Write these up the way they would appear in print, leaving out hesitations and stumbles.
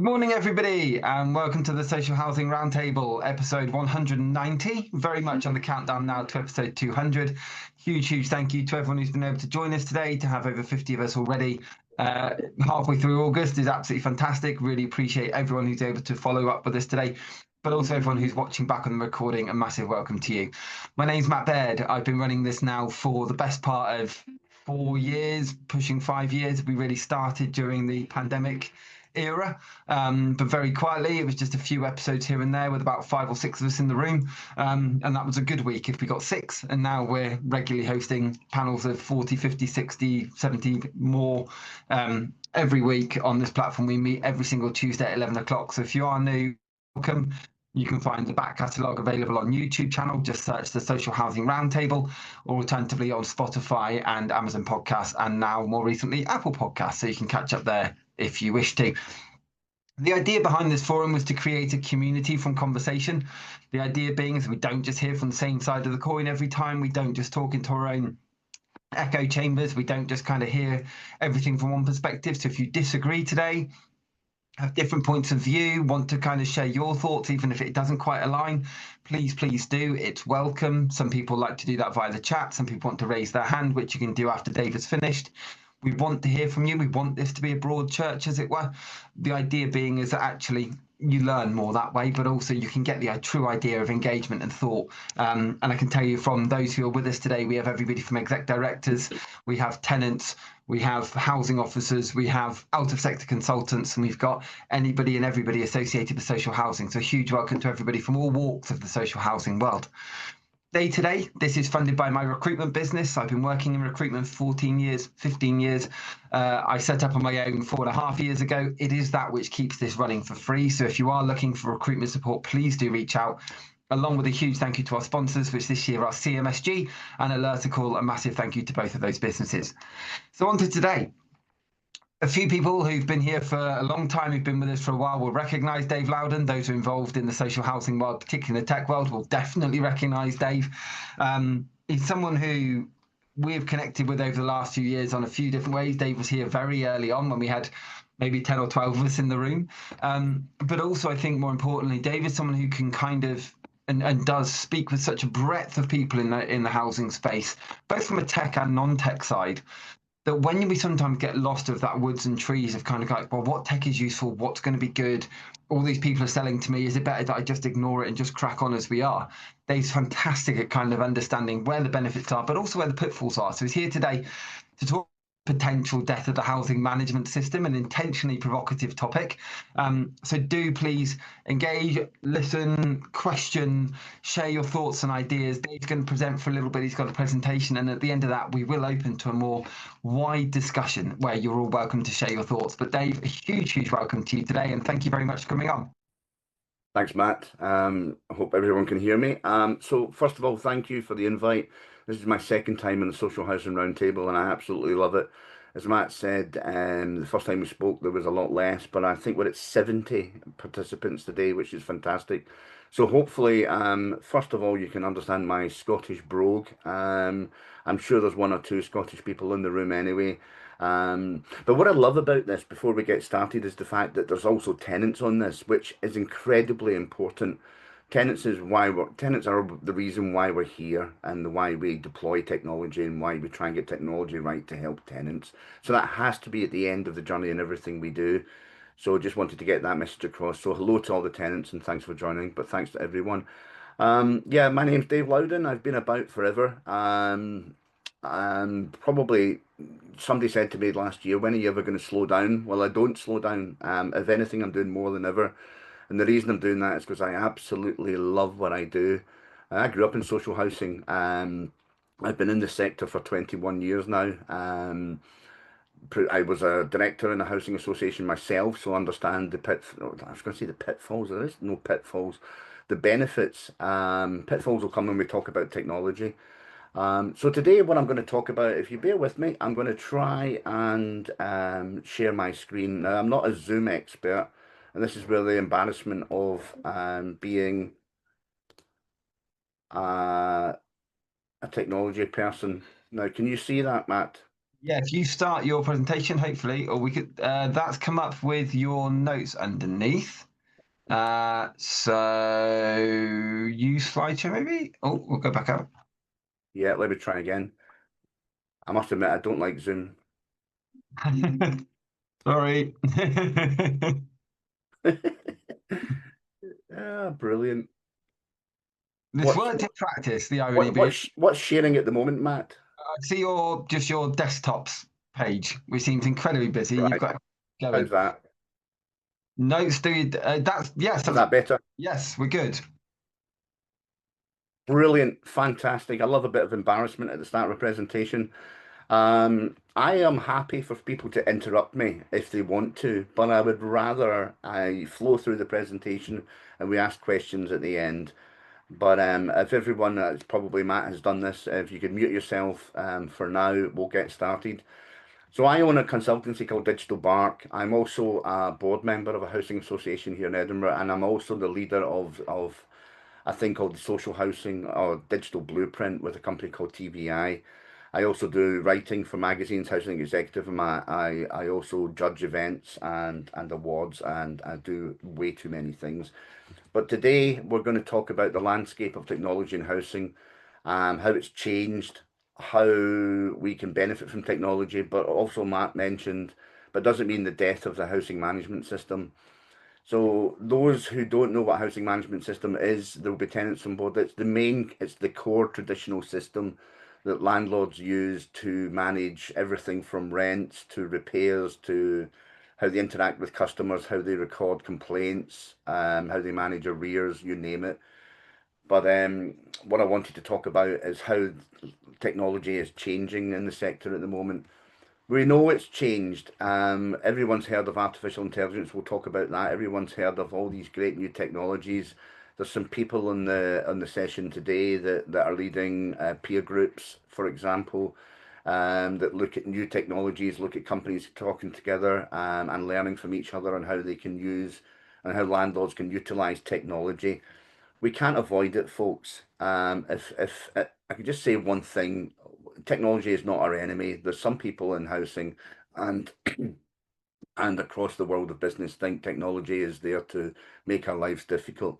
Good morning, everybody, and welcome to the Social Housing Roundtable, episode 190. Very much on the countdown now to episode 200. Huge thank you to everyone who's been able to join us today. To have over 50 of us already halfway through August is absolutely fantastic. Really appreciate everyone who's able to follow up with us today, but also everyone who's watching back on the recording. A massive welcome to you. My name's Matt Baird. I've been running this now for the best part of 4 years, pushing 5 years. We really started during the pandemic era, but very quietly. It was just a few episodes here and there with about 5 or 6 of us in the room, and that was a good week if we got 6. And now we're regularly hosting panels of 40, 50, 60, 70 more every week on this platform. We meet every single Tuesday at 11 o'clock. So if you are new, welcome. You can find the back catalogue available on YouTube channel. Just search the Social Housing Roundtable, or alternatively on Spotify and Amazon Podcasts, and now more recently Apple Podcasts. So you can catch up there if you wish to. The idea behind this forum was to create a community from conversation. The idea being is we don't just hear from the same side of the coin every time. We don't just talk into our own echo chambers. We don't just kind of hear everything from one perspective. So if you disagree today, have different points of view, want to kind of share your thoughts, even if it doesn't quite align, please do. It's welcome. Some people like to do that via the chat. Some people want to raise their hand, which you can do after Dave has finished. We want to hear from you. We want this to be a broad church, as it were. The idea being is that actually you learn more that way, but also you can get the true idea of engagement and thought. And I can tell you from those who are with us today, we have everybody from exec directors, we have tenants, we have housing officers, we have out-of-sector consultants, and we've got anybody and everybody associated with social housing. So a huge welcome to everybody from all walks of the social housing world. Day to day, this is funded by my recruitment business. I've been working in recruitment for 14 years, 15 years. I set up on my own 4.5 years ago. It is that which keeps this running for free. So if you are looking for recruitment support, please do reach out. Along with a huge thank you to our sponsors, which this year are CMSG and Alertical. A massive thank you to both of those businesses. So on to today. A few people who've been here for a long time, who've been with us for a while, will recognise Dave Loudon. Those who are involved in the social housing world, particularly in the tech world, will definitely recognise Dave. He's someone who we've connected with over the last few years on a few different ways. Dave was here very early on when we had maybe 10 or 12 of us in the room. But also, I think more importantly, Dave is someone who can kind of and does speak with such a breadth of people in the housing space, both from a tech and non-tech side, that when we sometimes get lost of that woods and trees of kind of like, well, what tech is useful? What's going to be good? All these people are selling to me. Is it better that I just ignore it and just crack on as we are? Dave's fantastic at kind of understanding where the benefits are, but also where the pitfalls are. So he's here today to talk potential death of the housing management system, an intentionally provocative topic. So do please engage, listen, question, share your thoughts and ideas. Dave's going to present for a little bit. He's got a presentation, and at the end of that, we will open to a more wide discussion where you're all welcome to share your thoughts. But Dave, a huge welcome to you today, and thank you very much for coming on. Thanks, Matt. I hope everyone can hear me. So first of all, thank you for the invite. This is my second time in the Social Housing Roundtable, and I absolutely love it. As Matt said, the first time we spoke, there was a lot less, but I think we're at 70 participants today, which is fantastic. So hopefully, first of all, you can understand my Scottish brogue. I'm sure there's 1 or 2 Scottish people in the room anyway. But what I love about this, before we get started, is the fact that there's also tenants on this, which is incredibly important. Tenants are the reason why we're here, and why we deploy technology, and why we try and get technology right to help tenants. So that has to be at the end of the journey in everything we do. So just wanted to get that message across. So hello to all the tenants, and thanks for joining, but thanks to everyone. Yeah, my name's Dave Loudon. I've been about forever. Probably somebody said to me last year, when are you ever going to slow down? Well, I don't slow down. If anything, I'm doing more than ever. And the reason I'm doing that is because I absolutely love what I do. I grew up in social housing. I've been in the sector for 21 years now. I was a director in a housing association myself, so I understand I was going to say the pitfalls. There is no pitfalls. The benefits. Pitfalls will come when we talk about technology. So today what I'm going to talk about, if you bear with me, I'm going to try and share my screen. Now, I'm not a Zoom expert, and this is where the embarrassment of being a technology person. Now, can you see that, Matt? Yeah, if you start your presentation, hopefully, or we could, that's come up with your notes underneath. So use slideshow maybe? Oh, we'll go back up. Yeah, let me try again. I must admit, I don't like Zoom. Sorry. Brilliant. This What's worked in practice, the irony what being. what's sharing at the moment, Matt? I see your desktops page, which seems incredibly busy. You've Right. got How's going. that? Notes, dude. That's yes, Is that better? yes, we're good. Brilliant, fantastic. I love a bit of embarrassment at the start of a presentation. I am happy for people to interrupt me if they want to, but I would rather I flow through the presentation and we ask questions at the end. But if everyone, probably Matt has done this, if you could mute yourself for now, we'll get started. So I own a consultancy called Digital Bark. I'm also a board member of a housing association here in Edinburgh, and I'm also the leader of a thing called the Social Housing or Digital Blueprint with a company called TVI. I also do writing for magazines, Housing Executive, and I also judge events and awards, and I do way too many things. But today we're going to talk about the landscape of technology in housing, how it's changed, how we can benefit from technology, but also Matt mentioned, but doesn't mean the death of the housing management system. So those who don't know what housing management system is, there will be tenants on board. It's the core traditional system that landlords use to manage everything from rents to repairs to how they interact with customers, how they record complaints, how they manage arrears, you name it. But what I wanted to talk about is how technology is changing in the sector at the moment. We know it's changed. Everyone's heard of artificial intelligence. We'll talk about that. Everyone's heard of all these great new technologies. There's some people on the session today that are leading peer groups, for example, that look at new technologies, look at companies talking together and learning from each other on how they can use and how landlords can utilize technology. We can't avoid it, folks. If I could just say one thing, technology is not our enemy. There's some people in housing and and across the world of business think technology is there to make our lives difficult.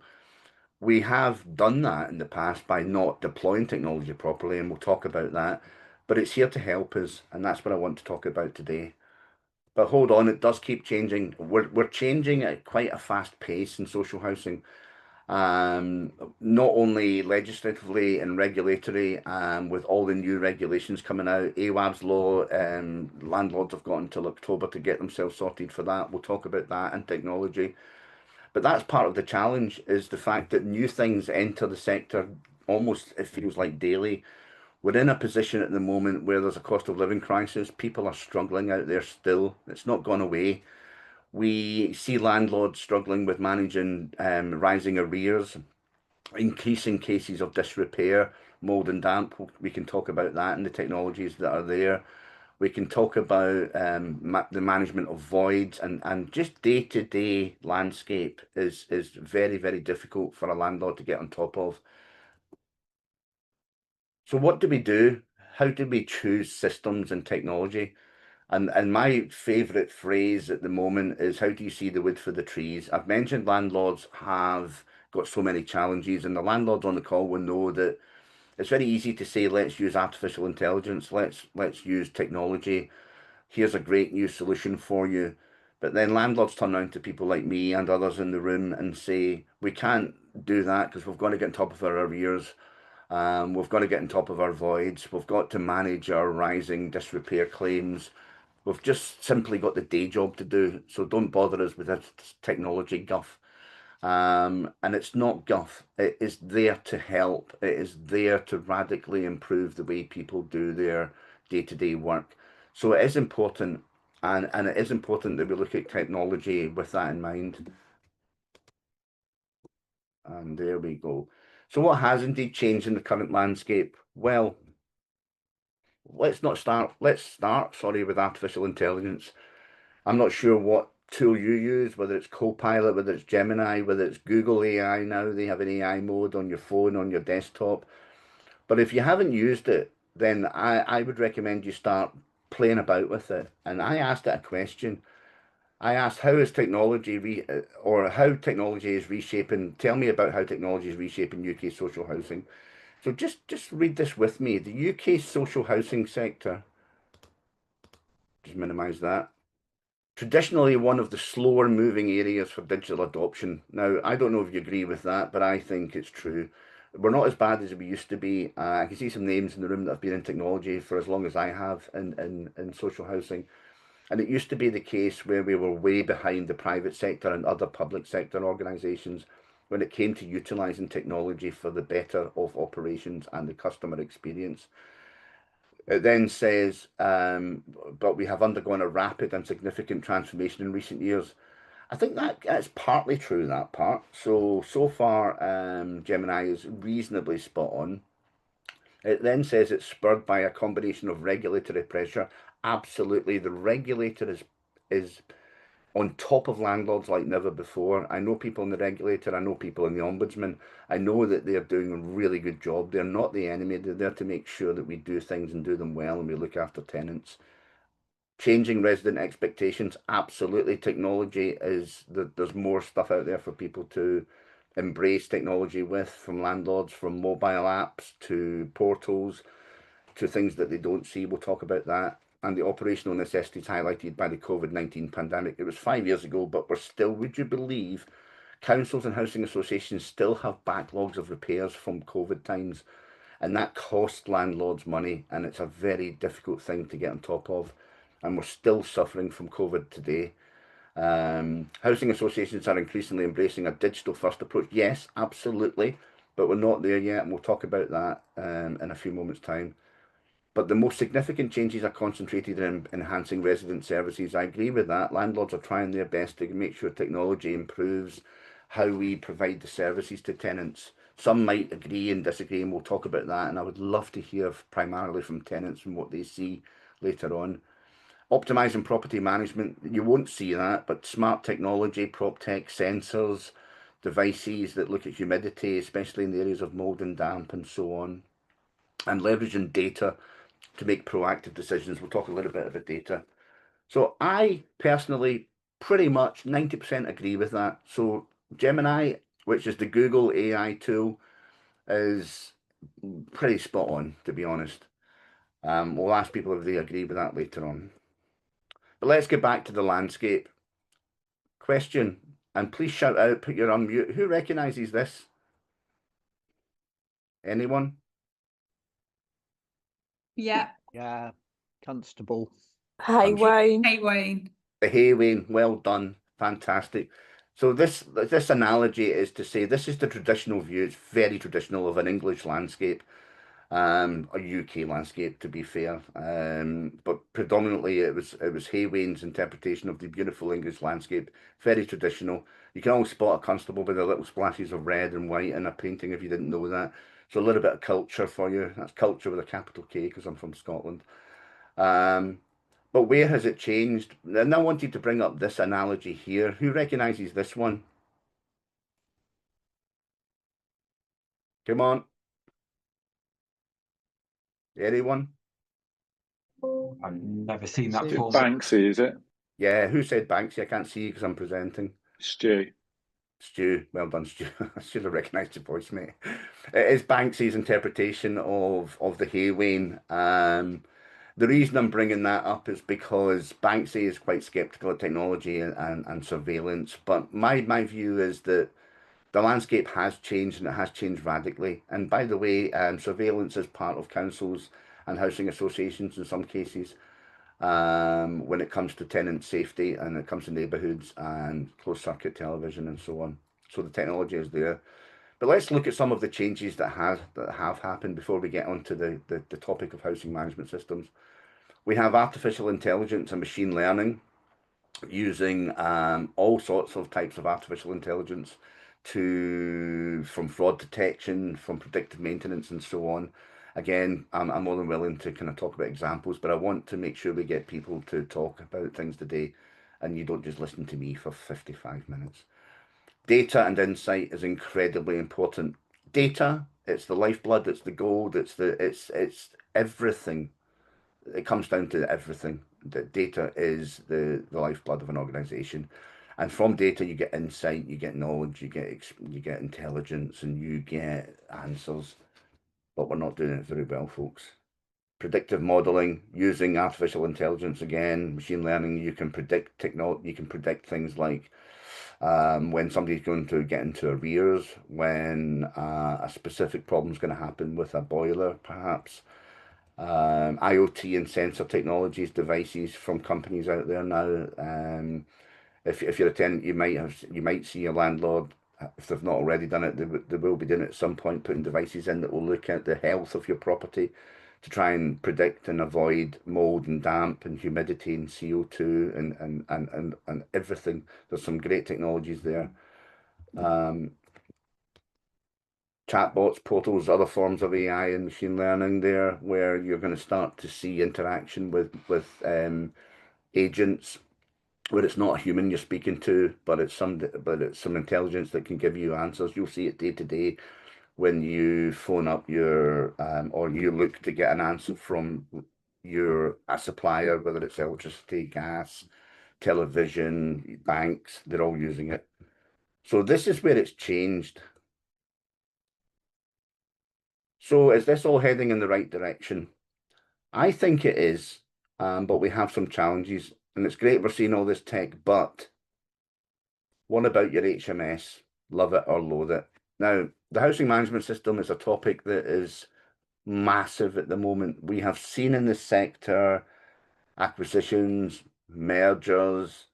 We have done that in the past by not deploying technology properly, and we'll talk about that. But it's here to help us, and that's what I want to talk about today. But hold on, it does keep changing. We're changing at quite a fast pace in social housing, um, not only legislatively and regulatory, with all the new regulations coming out, AWAB's law, landlords have got until October to get themselves sorted for that. We'll talk about that and technology. But that's part of the challenge is the fact that new things enter the sector almost, it feels like daily. We're in a position at the moment where there's a cost of living crisis. People are struggling out there still. It's not gone away. We see landlords struggling with managing rising arrears, increasing cases of disrepair, mold and damp. We can talk about that and the technologies that are there. We can talk about the management of voids and just day-to-day landscape is very, very difficult for a landlord to get on top of. So what do we do? How do we choose systems and technology? And my favourite phrase at the moment is how do you see the wood for the trees? I've mentioned landlords have got so many challenges, and the landlords on the call will know that it's very easy to say, let's use artificial intelligence, let's use technology. Here's a great new solution for you. But then landlords turn around to people like me and others in the room and say, we can't do that because we've got to get on top of our arrears. We've got to get on top of our voids. We've got to manage our rising disrepair claims. We've just simply got the day job to do. So don't bother us with this technology guff. And it's not guff. It is there to help. It is there to radically improve the way people do their day-to-day work. So it is important, and it is important that we look at technology with that in mind. And there we go. So what has indeed changed in the current landscape? Well, let's start, sorry, with artificial intelligence. I'm not sure what tool you use, whether it's Copilot, whether it's Gemini, whether it's Google AI now, they have an AI mode on your phone, on your desktop. But if you haven't used it, then I would recommend you start playing about with it, and I asked it a question. I asked, how is technology or how technology is reshaping, tell me about how technology is reshaping UK social housing. So just read this with me. The UK social housing sector, just minimize that, traditionally one of the slower moving areas for digital adoption. Now, I don't know if you agree with that, but I think it's true. We're not as bad as we used to be. I can see some names in the room that have been in technology for as long as I have in social housing. And it used to be the case where we were way behind the private sector and other public sector organisations when it came to utilising technology for the better of operations and the customer experience. It then says, but we have undergone a rapid and significant transformation in recent years. I think that's partly true, that part. So far, Gemini is reasonably spot on. It then says it's spurred by a combination of regulatory pressure. Absolutely, the regulator is on top of landlords like never before. I know people in the regulator, I know people in the ombudsman. I know that they're doing a really good job. They're not the enemy. They're there to make sure that we do things and do them well and we look after tenants. Changing resident expectations, absolutely. Technology is, there's more stuff out there for people to embrace technology with, from landlords, from mobile apps to portals to things that they don't see. We'll talk about that. And the operational necessities highlighted by the COVID-19 pandemic. It was 5 years ago, but we're still, would you believe, councils and housing associations still have backlogs of repairs from COVID times, and that costs landlords money, and it's a very difficult thing to get on top of. And we're still suffering from COVID today. Housing associations are increasingly embracing a digital first approach. Yes, absolutely, but we're not there yet, and we'll talk about that in a few moments' time. But the most significant changes are concentrated in enhancing resident services. I agree with that. Landlords are trying their best to make sure technology improves how we provide the services to tenants. Some might agree and disagree, and we'll talk about that. And I would love to hear primarily from tenants and what they see later on. Optimising property management, you won't see that, but smart technology, prop tech, sensors, devices that look at humidity, especially in the areas of mould and damp and so on. And leveraging data to make proactive decisions. We'll talk a little bit about data. So I personally pretty much 90% agree with that. So Gemini, which is the Google AI tool, is pretty spot on, to be honest. We'll ask people if they agree with that later on. But let's get back to the landscape. Question, and please shout out, put your unmute. Who recognises this? Anyone? Yeah. Yeah, Constable. Hi, Wayne. Hey, Wayne. Hey, Wayne, well done. Fantastic. So this analogy is to say this is the traditional view. It's very traditional of an English landscape, a UK landscape, to be fair. But predominantly it was Hay Wayne's interpretation of the beautiful English landscape. Very traditional. You can always spot a constable with the little splashes of red and white in a painting if you didn't know that. So a little bit of culture for you. That's culture with a capital K because I'm from Scotland. But where has it changed? And I wanted to bring up this analogy here. Who recognises this one? Come on. Anyone? I've never seen that Is it before. Banksy, is it? Yeah, who said Banksy? I can't see you because I'm presenting. Stu. Stu, well done, Stu. I should have recognised your voice, mate. It is Banksy's interpretation of the Hay Wayne. The reason I'm bringing that up is because Banksy is quite sceptical of technology and surveillance. But my view is that the landscape has changed, and it has changed radically. And by the way, surveillance is part of councils and housing associations in some cases when it comes to tenant safety and it comes to neighbourhoods and closed circuit television and so on. So the technology is there. But let's look at some of the changes that have happened before we get onto the topic of housing management systems. We have artificial intelligence and machine learning using all sorts of types of artificial intelligence from fraud detection, from predictive maintenance and so on. Again, I'm more than willing to kind of talk about examples, but I want to make sure we get people to talk about things today and you don't just listen to me for 55 minutes. Data and insight is incredibly important. Data, it's the lifeblood, it's the gold, it's everything it comes down to everything. That data is the lifeblood of an organization. And from data, you get insight, you get knowledge, you get intelligence, and you get answers. But we're not doing it very well, folks. Predictive modeling, using artificial intelligence again, machine learning, you can predict technology, you can predict things like when somebody's going to get into arrears, when a specific problem is going to happen with a boiler, perhaps. IoT and sensor technologies, devices from companies out there now. If you're a tenant, you might see a landlord, if they've not already done it, they will be doing it at some point, putting devices in that will look at the health of your property to try and predict and avoid mold and damp and humidity and CO2 and everything. There's some great technologies there. Chatbots, portals, other forms of AI and machine learning there, where you're going to start to see interaction with agents, where it's not a human you're speaking to, but it's some intelligence that can give you answers. You'll see it day to day when you phone up your or you look to get an answer from a supplier, whether it's electricity, gas, television, banks, they're all using it. So this is where it's changed. So is this all heading in the right direction? I think it is, but we have some challenges, and it's great we're seeing all this tech, but what about your HMS? Love it or loathe it? Now, the housing management system is a topic that is massive at the moment. We have seen in the sector acquisitions, mergers,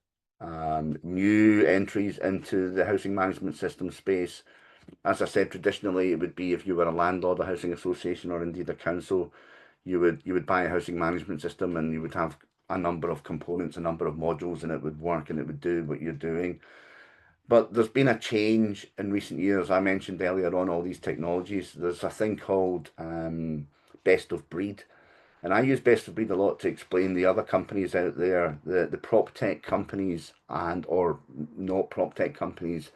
new entries into the housing management system space. As I said, traditionally it would be if you were a landlord, a housing association, or indeed a council, you would buy a housing management system and you would have a number of components, a number of modules, and it would work and it would do what you're doing. But there's been a change in recent years. I mentioned earlier on all these technologies. There's a thing called best of breed. And I use best of breed a lot to explain the other companies out there, the prop tech companies or not prop tech companies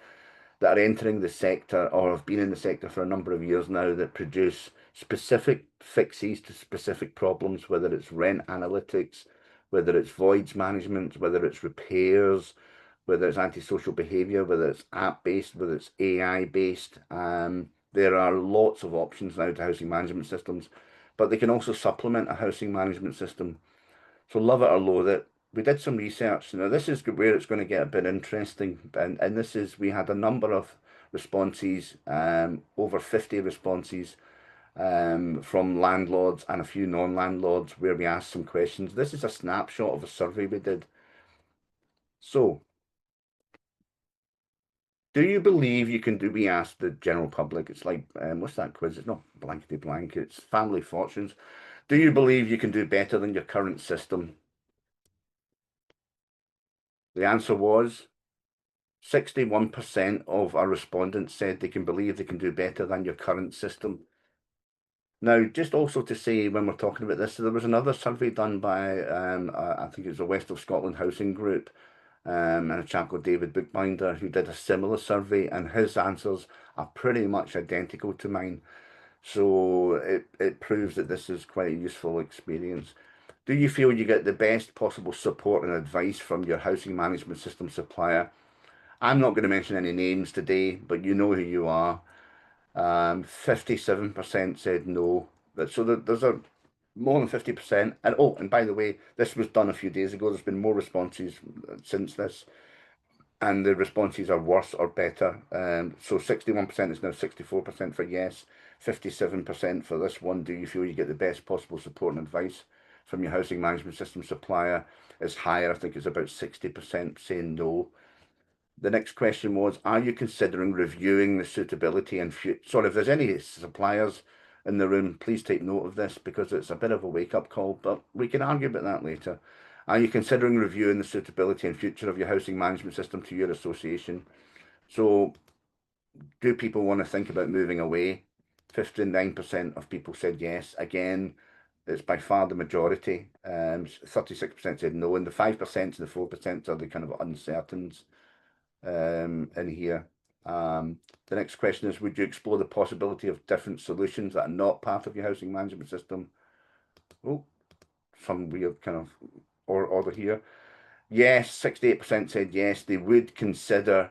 that are entering the sector or have been in the sector for a number of years now, that produce specific fixes to specific problems, whether it's rent analytics, whether it's voids management, whether it's repairs, whether it's antisocial behavior, whether it's app-based, whether it's AI-based. There are lots of options now to housing management systems, but they can also supplement a housing management system. So love it or loathe it. We did some research. Now this is where it's going to get a bit interesting, and this is, we had a number of responses, over 50 responses from landlords and a few non-landlords, where we asked some questions. This is a snapshot of a survey we did. So, do you believe you can do, we asked the general public, it's like, what's that quiz? It's not blankety blank, it's family fortunes. Do you believe you can do better than your current system? The answer was 61% of our respondents said they can believe they can do better than your current system. Now, just also to say, when we're talking about this, so there was another survey done by, I think it was the West of Scotland Housing Group, and a chap called David Bookbinder, who did a similar survey, and his answers are pretty much identical to mine. So it proves that this is quite a useful experience. Do you feel you get the best possible support and advice from your housing management system supplier? I'm not going to mention any names today, but you know who you are. 57% said no. So there's a more than 50%. And oh, and by the way, this was done a few days ago. There's been more responses since this, and the responses are worse or better. So 61% is now 64% for yes, 57% for this one. Do you feel you get the best possible support and advice from your housing management system supplier? Is higher. I think it's about 60% saying no. The next question was, are you considering reviewing the suitability and sorry, if there's any suppliers in the room, please take note of this, because it's a bit of a wake-up call, but we can argue about that later. Are you considering reviewing the suitability and future of your housing management system to your association? So do people want to think about moving away? 59% of people said yes. Again, it's by far the majority. 36% said no, and the 5% and the 4% are the kind of uncertains in here. The next question is, would you explore the possibility of different solutions that are not part of your housing management system? Oh, some weird kind of order here. Yes, 68% said yes, they would consider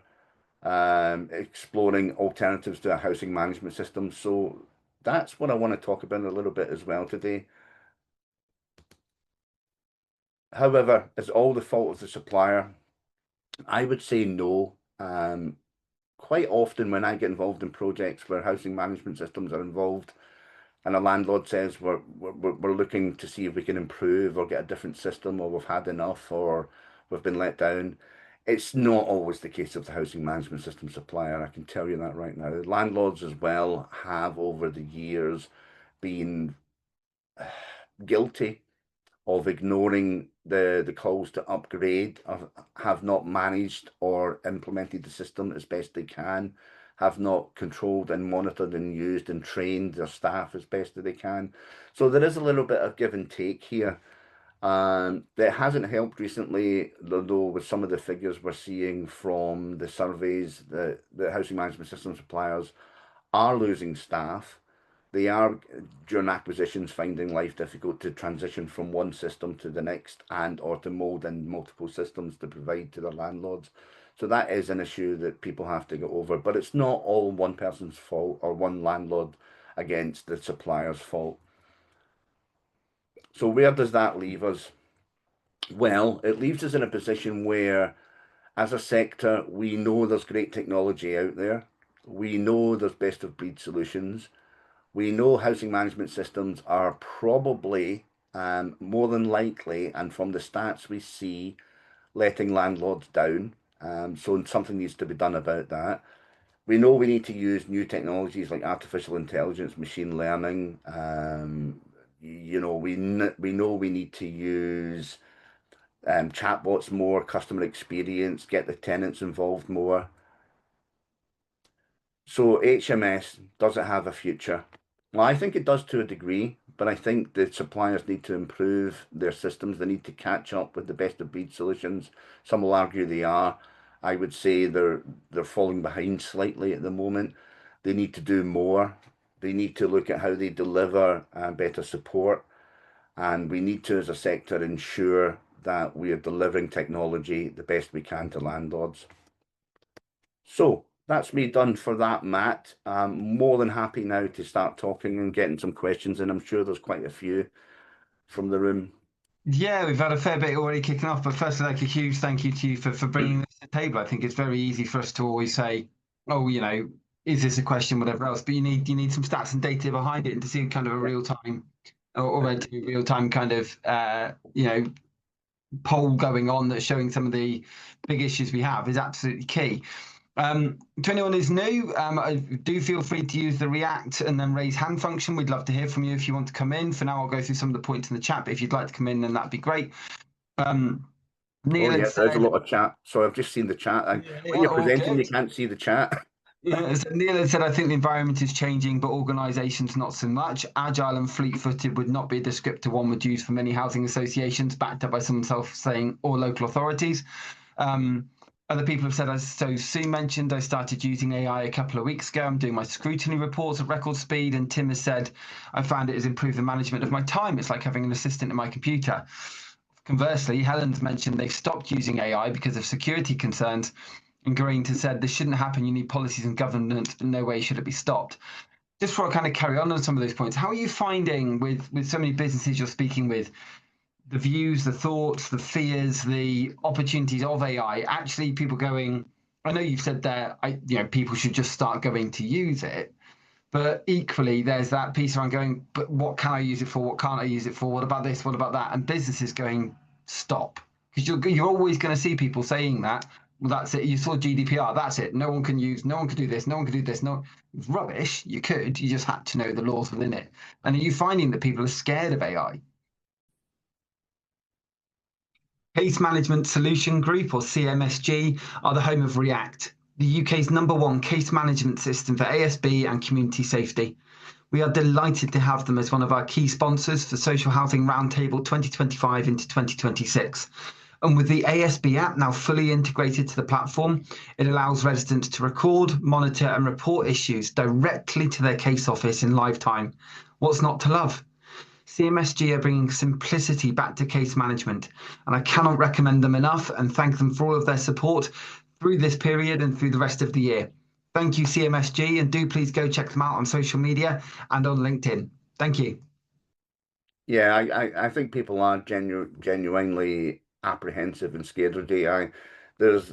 exploring alternatives to a housing management system. So that's what I want to talk about a little bit as well today. However, is all the fault of the supplier? I would say no. Quite often when I get involved in projects where housing management systems are involved and a landlord says we're looking to see if we can improve or get a different system, or we've had enough, or we've been let down, it's not always the case of the housing management system supplier. I can tell you that right now. Landlords as well have over the years been guilty of ignoring the calls to upgrade, have not managed or implemented the system as best they can, have not controlled and monitored and used and trained their staff as best as they can. So there is a little bit of give and take here. That hasn't helped recently, though, with some of the figures we're seeing from the surveys that the housing management system suppliers are losing staff. They are, during acquisitions, finding life difficult to transition from one system to the next, and or to mold in multiple systems to provide to their landlords. So that is an issue that people have to get over, but it's not all one person's fault or one landlord against the supplier's fault. So where does that leave us? Well, it leaves us in a position where, as a sector, we know there's great technology out there. We know there's best of breed solutions. We know housing management systems are probably more than likely, and from the stats we see, letting landlords down. So something needs to be done about that. We know we need to use new technologies like artificial intelligence, machine learning. You know, we know we need to use chatbots more, customer experience, get the tenants involved more. So HMS, does it have a future? Well, I think it does to a degree, but I think the suppliers need to improve their systems. They need to catch up with the best of breed solutions. Some will argue they are. I would say they're falling behind slightly at the moment. They need to do more. They need to look at how they deliver better support. And we need to, as a sector, ensure that we are delivering technology the best we can to landlords. So that's me done for that, Matt. I'm more than happy now to start talking and getting some questions, and I'm sure there's quite a few from the room. Yeah, we've had a fair bit already kicking off, but firstly, like a huge thank you to you for bringing this to the table. I think it's very easy for us to always say, oh, you know, is this a question, whatever else, but you need some stats and data behind it, and to see kind of a real time or relatively real time kind of you know, poll going on that's showing some of the big issues we have is absolutely key. To anyone who's new, do feel free to use the react and then raise hand function. We'd love to hear from you if you want to come in. For now, I'll go through some of the points in the chat, but if you'd like to come in, then that'd be great. Neil there's a lot of chat. So I've just seen the chat. When you're presenting, you can't see the chat. Yeah, so Neil had said, I think the environment is changing, but organisations not so much. Agile and fleet-footed would not be a descriptor one would use for many housing associations, backed up by someone self-saying, or local authorities. Other people have said, as so Sue mentioned, I started using AI a couple of weeks ago. I'm doing my scrutiny reports at record speed. And Tim has said, I found it has improved the management of my time. It's like having an assistant in my computer. Conversely, Helen's mentioned they've stopped using AI because of security concerns. And Green has said, this shouldn't happen. You need policies and governance, but no way should it be stopped. Just before I kind of carry on some of those points, how are you finding with so many businesses you're speaking with, the views, the thoughts, the fears, the opportunities of AI, actually people going, I know you've said that, people should just start going to use it, but equally there's that piece around going, but what can I use it for? What can't I use it for? What about this? What about that? And businesses going, stop. Because you're always going to see people saying that, well, that's it. You saw GDPR, that's it. No one can do this, no one can do this. No, it's rubbish. You just had to know the laws within it. And are you finding that people are scared of AI? Case Management Solution Group, or CMSG, are the home of React, the UK's #1 case management system for ASB and community safety. We are delighted to have them as one of our key sponsors for Social Housing Roundtable 2025 into 2026. And with the ASB app now fully integrated to the platform, it allows residents to record, monitor and report issues directly to their case office in live time. What's not to love? CMSG are bringing simplicity back to case management, and I cannot recommend them enough and thank them for all of their support through this period and through the rest of the year. Thank you, CMSG, and do please go check them out on social media and on LinkedIn. Thank you. Yeah, I think people are genuinely apprehensive and scared of AI. There's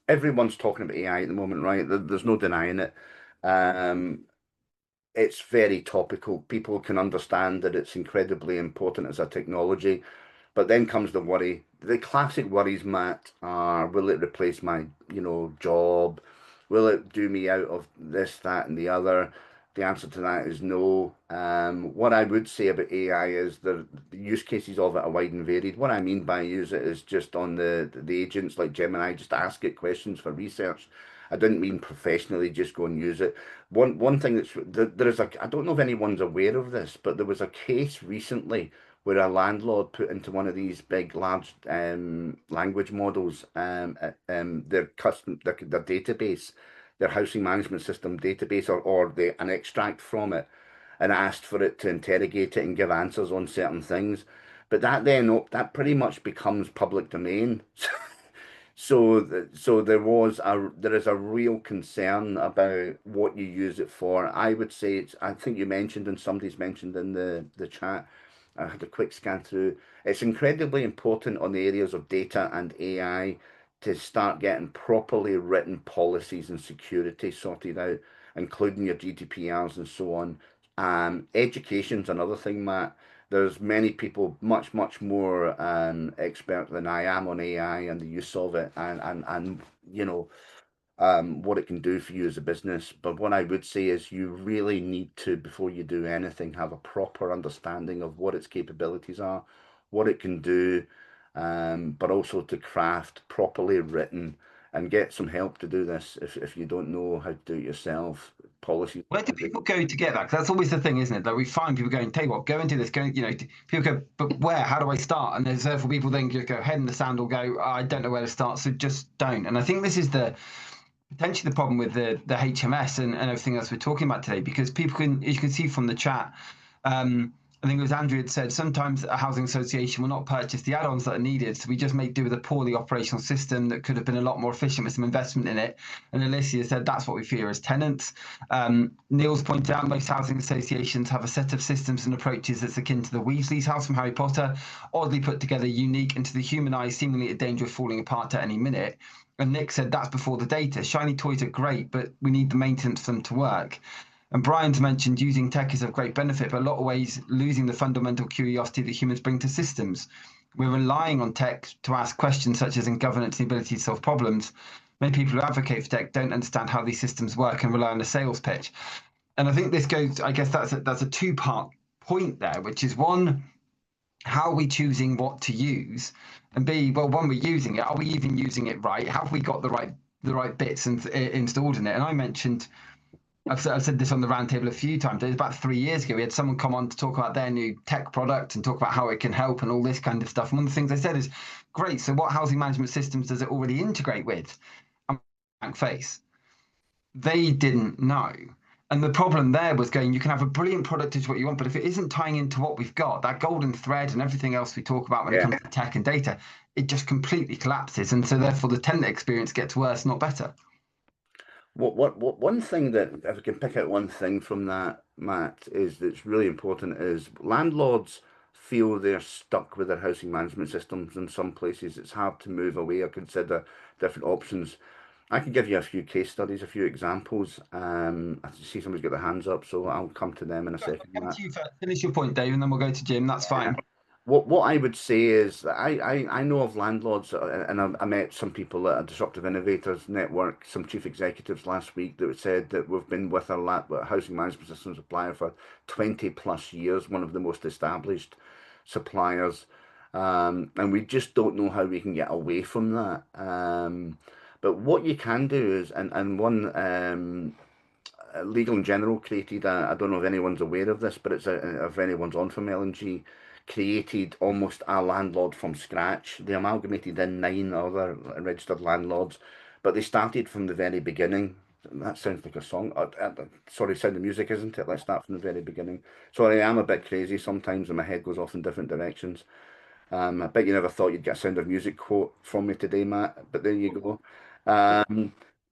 everyone's talking about AI at the moment, right? There's no denying it. It's very topical. People can understand that it's incredibly important as a technology, but then comes the worry. The classic worries, Matt, are will it replace my, job? Will it do me out of this, that, and the other? The answer to that is no. What I would say about AI is the use cases of it are wide and varied. What I mean by use it is just on the agents like Gemini, just ask it questions for research. I didn't mean professionally just go and use it. One thing there is I don't know if anyone's aware of this, but there was a case recently where a landlord put into one of these big, large language models their database, their housing management system database, or an extract from it, and asked for it to interrogate it and give answers on certain things. But that pretty much becomes public domain. So there is a real concern about what you use it for. I would say I think you mentioned, and somebody's mentioned in the chat, I had a quick scan through. It's incredibly important on the areas of data and AI to start getting properly written policies and security sorted out, including your GDPRs and so on. Education's another thing, Matt. There's many people much more expert than I am on AI and the use of it, and what it can do for you as a business. But what I would say is you really need to, before you do anything, have a proper understanding of what its capabilities are, what it can do, but also to craft properly written and get some help to do this if you don't know how to do it yourself. Policies. Where do people go to get that? Because that's always the thing, isn't it? That we find people going, tell you what, go and do this. People go, but where? How do I start? And there's therefore people then just go head in the sand or go, I don't know where to start, so just don't. And I think this is potentially the problem with the HMS and everything else we're talking about today, because people can, as you can see from the chat, I think it was Andrew had said, sometimes a housing association will not purchase the add-ons that are needed, so we just make do with a poorly operational system that could have been a lot more efficient with some investment in it. And Alicia said that's what we fear as tenants. Neil's pointed out most housing associations have a set of systems and approaches that's akin to the Weasley's house from Harry Potter, oddly put together, unique, and to the human eye seemingly a danger of falling apart at any minute. And Nick said that's before the data. Shiny toys are great, but we need the maintenance for them to work. And Brian's mentioned using tech is of great benefit, but a lot of ways losing the fundamental curiosity that humans bring to systems. We're relying on tech to ask questions such as in governance and the ability to solve problems. Many people who advocate for tech don't understand how these systems work and rely on a sales pitch. And I think this goes, I guess that's a two-part point there, which is one, how are we choosing what to use? And B, well, when we're using it, are we even using it right? Have we got the right bits installed in it? And I mentioned, I've said this on the roundtable a few times. It was about 3 years ago. We had someone come on to talk about their new tech product and talk about how it can help and all this kind of stuff. And one of the things I said is, great, so what housing management systems does it already integrate with? And blank face. They didn't know. And the problem there was going, you can have a brilliant product to what you want, but if it isn't tying into what we've got, that golden thread and everything else we talk about when it comes to tech and data, it just completely collapses. And so therefore the tenant experience gets worse, not better. One thing that, if I can pick out one thing from that, Matt, is that's really important is landlords feel they're stuck with their housing management systems. In some places, it's hard to move away or consider different options. I can give you a few case studies, a few examples. I see somebody's got their hands up, so I'll come to them in a second. Come to you first. Finish your point, Dave, and then we'll go to Jim. That's fine. What I would say is that I know of landlords, and I met some people at a Disruptive Innovators Network, some chief executives last week that said that we've been with our housing management system supplier for 20 plus years, one of the most established suppliers, and we just don't know how we can get away from that. But what you can do is, and one Legal and General created, I don't know if anyone's aware of this, but if anyone's on from L&G, created almost a landlord from scratch. They amalgamated in 9 other registered landlords, but they started from the very beginning. That sounds like a song. Sorry, Sound of Music, isn't it? Let's start from the very beginning. Sorry, I am a bit crazy sometimes and my head goes off in different directions. I bet you never thought you'd get a Sound of Music quote from me today, Matt, but there you go.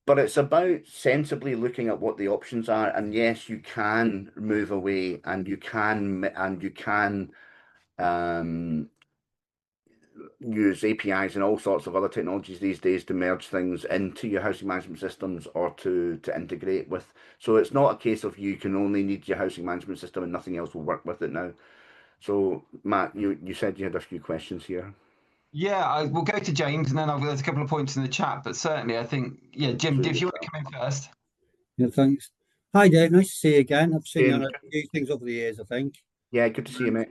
But it's about sensibly looking at what the options are. And yes, you can move away and you can use APIs and all sorts of other technologies these days to merge things into your housing management systems or to integrate with. So it's not a case of you can only need your housing management system and nothing else will work with it now. So Matt, you said you had a few questions here. Yeah, I will go to James, and then there's a couple of points in the chat. But certainly, I think, yeah, Jim, if you want to come in first. Yeah, thanks. Hi, Dave. Nice to see you again. I've seen you on James. a few things over the years, I think. Yeah, good to see you, mate.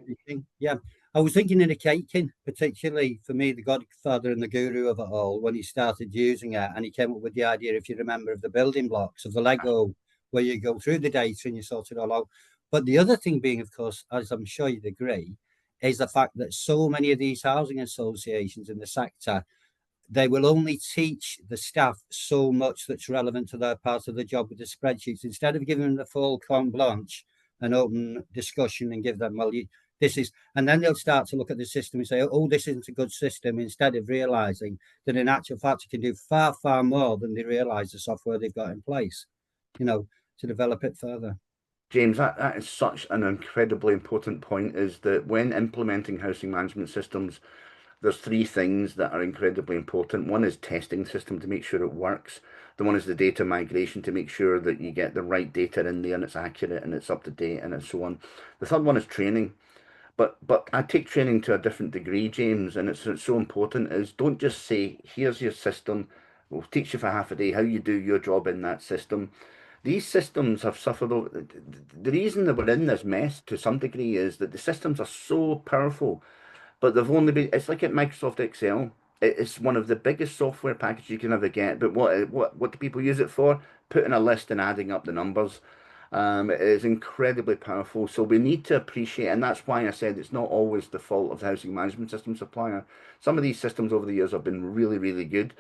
Yeah, I was thinking in the caking, particularly for me, the godfather and the guru of it all, when he started using it, and he came up with the idea, if you remember, of the building blocks of the Lego, where you go through the data and you sort it all out. But the other thing being, of course, as I'm sure you'd agree, is the fact that so many of these housing associations in the sector, they will only teach the staff so much that's relevant to their part of the job with the spreadsheets. Instead of giving them the full carte blanche and open discussion and give them, well, this is, and then they'll start to look at the system and say, oh, this isn't a good system, instead of realizing that in actual fact, it can do far, far more than they realize the software they've got in place, to develop it further. James, that is such an incredibly important point, is that when implementing housing management systems, there's three things that are incredibly important. One is testing the system to make sure it works. The one is the data migration to make sure that you get the right data in there and it's accurate and it's up to date and so on. The third one is training. But I take training to a different degree, James, and it's so important is don't just say, here's your system, we'll teach you for half a day how you do your job in that system. These systems have suffered over, the reason that we're in this mess to some degree is that the systems are so powerful, but they've only been, it's like at Microsoft Excel. It's one of the biggest software packages you can ever get, but what do people use it for? Putting a list and adding up the numbers. It is incredibly powerful. So we need to appreciate, and that's why I said it's not always the fault of the housing management system supplier. Some of these systems over the years have been really, really good,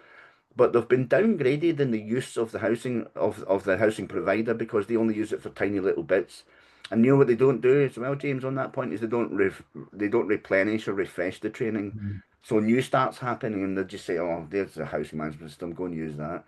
but they've been downgraded in the use of the housing provider because they only use it for tiny little bits. And you know what they don't do as well, James, on that point is they don't replenish or refresh the training. Mm-hmm. So new starts happening and they just say, oh, there's the housing management system, go and use that.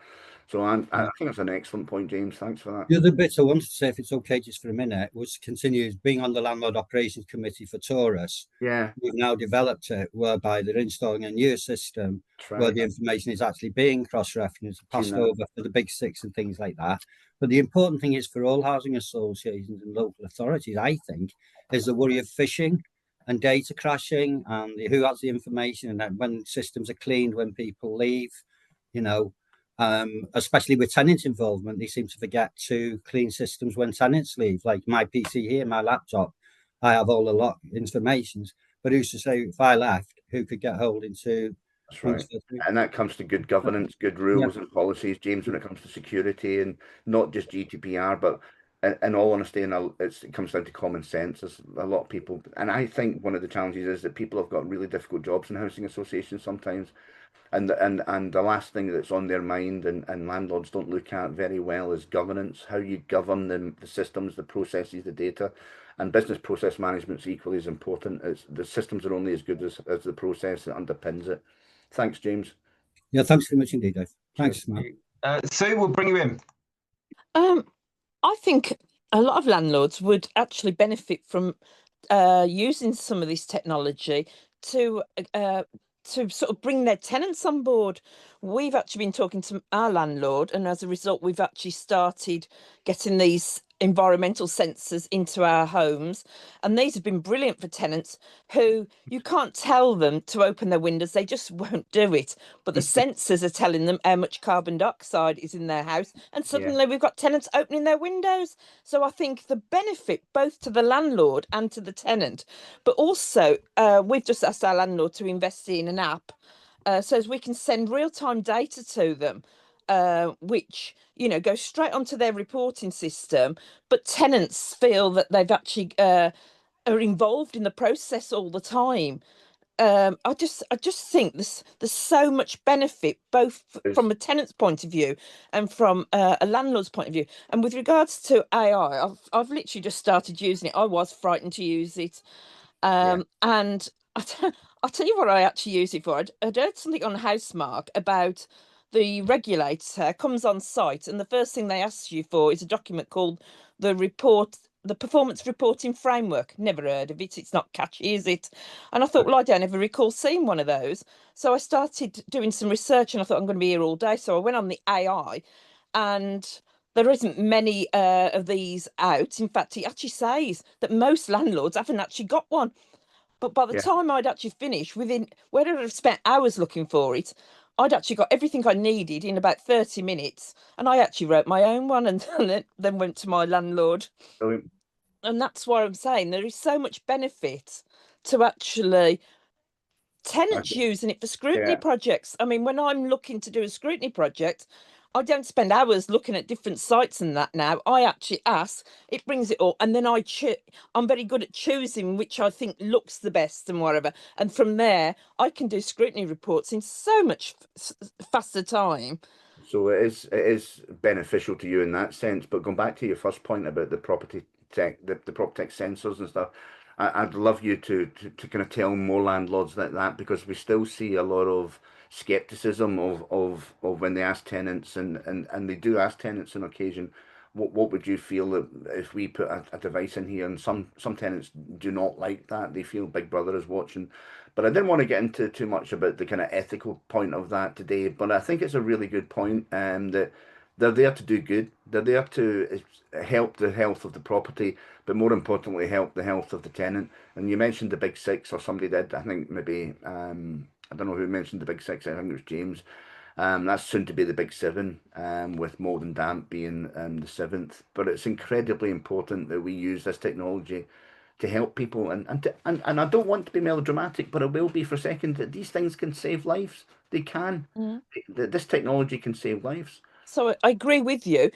So I think that's an excellent point, James. Thanks for that. The other bit I wanted to say, if it's okay just for a minute, was continues being on the Landlord Operations Committee for Taurus. Yeah. We've now developed it whereby they're installing a new system where the information is actually being cross-referenced, passed over for the big six and things like that. But the important thing is for all housing associations and local authorities, I think, is the worry of phishing and data crashing and who has the information, and that when systems are cleaned, when people leave, especially with tenant involvement, they seem to forget to clean systems when tenants leave. Like my PC here, my laptop, I have all the lot information, but who's to say if I left, who could get hold into? That's right. And that comes to good governance, good rules and policies, James, when it comes to security and not just GDPR, but in all honesty, it comes down to common sense. There's a lot of people, and I think one of the challenges is that people have got really difficult jobs in housing associations sometimes. And the last thing that's on their mind and landlords don't look at very well is governance, how you govern the systems, the processes, the data. And business process management is equally as important. The systems are only as good as the process that underpins it. Thanks, James. Yeah, thanks very much indeed, Dave. Thanks, Matt. Sue, we'll bring you in. I think a lot of landlords would actually benefit from using some of this technology to sort of bring their tenants on board. We've actually been talking to our landlord, and as a result, we've actually started getting these environmental sensors into our homes, and these have been brilliant for tenants who you can't tell them to open their windows, they just won't do it, but the sensors are telling them how much carbon dioxide is in their house, and suddenly we've got tenants opening their windows. So I think the benefit both to the landlord and to the tenant, but also we've just asked our landlord to invest in an app so as we can send real-time data to them, which goes straight onto their reporting system, but tenants feel that they've actually are involved in the process all the time. I just think there's so much benefit both from a tenant's point of view and from a landlord's point of view. And with regards to AI, I've literally just started using it. I was frightened to use it, and I'll tell you what I actually use it for. I'd heard something on Housemark about the regulator comes on site, and the first thing they ask you for is a document called the performance reporting framework. Never heard of it. It's not catchy, is it? And I thought, well, I don't ever recall seeing one of those. So I started doing some research, and I thought I'm going to be here all day. So I went on the AI, and there isn't many of these out. In fact, it actually says that most landlords haven't actually got one. But by the time I'd actually finished, within where I'd have spent hours looking for it, I'd actually got everything I needed in about 30 minutes. And I actually wrote my own one and then went to my landlord. Brilliant. And that's why I'm saying there is so much benefit to actually tenants using it for scrutiny projects. I mean, when I'm looking to do a scrutiny project, I don't spend hours looking at different sites and that now. I actually ask, it brings it all, and then I'm very good at choosing which I think looks the best and whatever. And from there, I can do scrutiny reports in so much faster time. So it is beneficial to you in that sense. But going back to your first point about the property tech, the prop tech sensors and stuff, I'd love you to kind of tell more landlords that because we still see a lot of skepticism of when they ask tenants, and they do ask tenants on occasion, what would you feel that if we put a device in here? And some tenants do not like that. They feel Big Brother is watching. But I didn't want to get into too much about the kind of ethical point of that today. But I think it's a really good point, that they're there to do good. They're there to help the health of the property, but more importantly, help the health of the tenant. And you mentioned the Big Six, or somebody did. I think maybe, I don't know who mentioned the Big Six. I think it was James. That's soon to be the Big Seven, with mold and damp being the seventh. But it's incredibly important that we use this technology to help people. And I don't want to be melodramatic, but I will be for a second. That these things can save lives. They can. This technology can save lives. So I agree with you.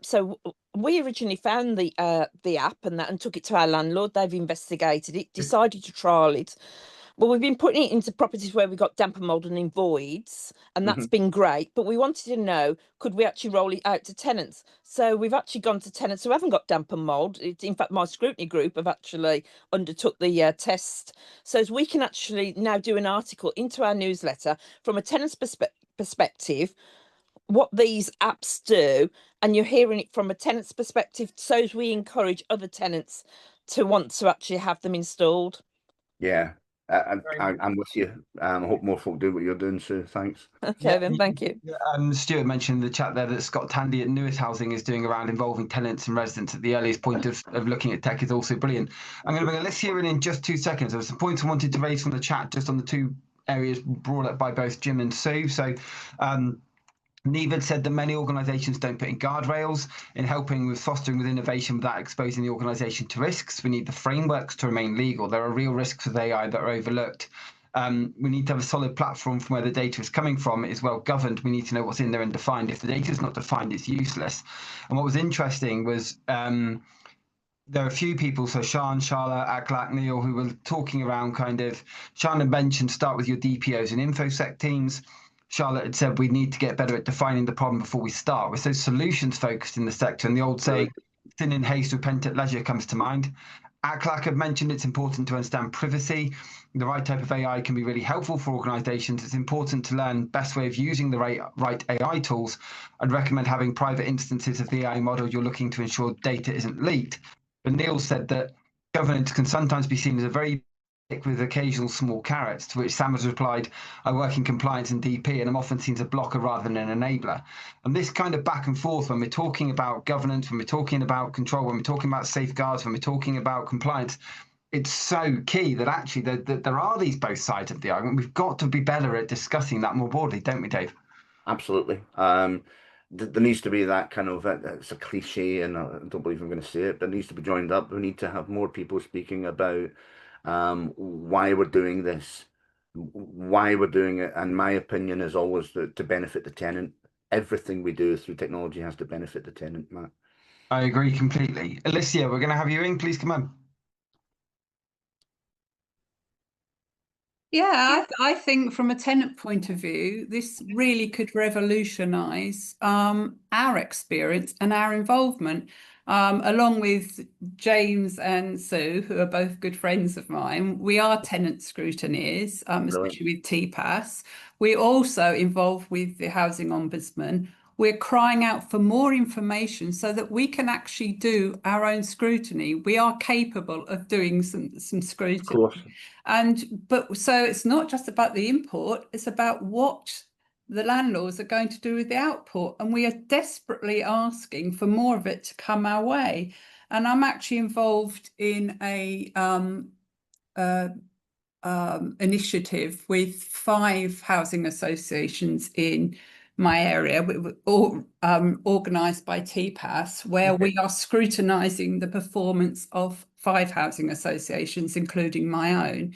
So we originally found the app and took it to our landlord. They've investigated it, decided to trial it. Well, we've been putting it into properties where we got damp and mold and in voids, and that's been great. But we wanted to know, could we actually roll it out to tenants? So we've actually gone to tenants who haven't got damp and mold. In fact, my scrutiny group have actually undertook the test. So as we can actually now do an article into our newsletter from a tenant's perspective, what these apps do, and you're hearing it from a tenant's perspective, so as we encourage other tenants to want to actually have them installed. Yeah. I'm with you. I hope more folk do what you're doing, Sue. Thanks. Okay, then, thank you. Stuart mentioned in the chat there that Scott Tandy at Newest Housing is doing around involving tenants and residents at the earliest point of looking at tech is also brilliant. I'm going to bring Alicia in just 2 seconds. There were some points I wanted to raise from the chat just on the 2 areas brought up by both Jim and Sue. So Neve had said that many organisations don't put in guardrails in helping with fostering with innovation without exposing the organisation to risks. We need the frameworks to remain legal. There are real risks with AI that are overlooked. We need to have a solid platform from where the data is coming from. It is well governed. We need to know what's in there and defined. If the data is not defined, it's useless. And what was interesting was there are a few people, so Sean, Charlotte, Aklak, Neil, who were talking around kind of, Sean had mentioned start with your DPOs and InfoSec teams. Charlotte had said we need to get better at defining the problem before we start. We're so solutions focused in the sector, and the old saying, "Sin in haste, repent at leisure," comes to mind. Aklak had mentioned it's important to understand privacy. The right type of AI can be really helpful for organisations. It's important to learn best way of using the right AI tools. I'd recommend having private instances of the AI model you're looking to ensure data isn't leaked. But Neil said that governance can sometimes be seen as a very with occasional small carrots, to which Sam has replied, I work in compliance and DP and I'm often seen as a blocker rather than an enabler. And this kind of back and forth when we're talking about governance, when we're talking about control, when we're talking about safeguards, when we're talking about compliance, it's so key that actually there are these both sides of the argument. We've got to be better at discussing that more broadly, don't we, Dave? Absolutely. There needs to be that kind of, it's a cliche and I don't believe I'm going to say it, but it needs to be joined up. We need to have more people speaking about why we're doing this, why we're doing it. And my opinion is always to benefit the tenant. Everything we do through technology has to benefit the tenant, Matt. I agree completely. Alicia, we're going to have you in. Please come on. Yeah, I think from a tenant point of view, this really could revolutionise our experience and our involvement. Along with James and Sue, who are both good friends of mine, we are tenant scrutineers, especially with TPAS. We're also involved with the Housing Ombudsman. We're crying out for more information so that we can actually do our own scrutiny. We are capable of doing some scrutiny. Of course. But so it's not just about the import, it's about what the landlords are going to do with the output. And we are desperately asking for more of it to come our way. And I'm actually involved in a initiative with 5 housing associations in my area, all organised by TPAS, where we are scrutinising the performance of 5 housing associations, including my own.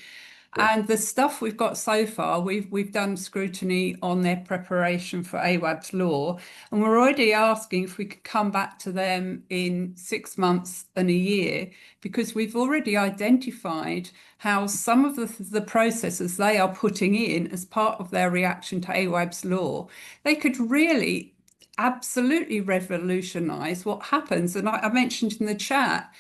And the stuff we've got so far, we've done scrutiny on their preparation for AWAB's law, and we're already asking if we could come back to them in 6 months and a year, because we've already identified how some of the processes they are putting in as part of their reaction to AWAB's law, they could really absolutely revolutionise what happens. And I mentioned in the chat,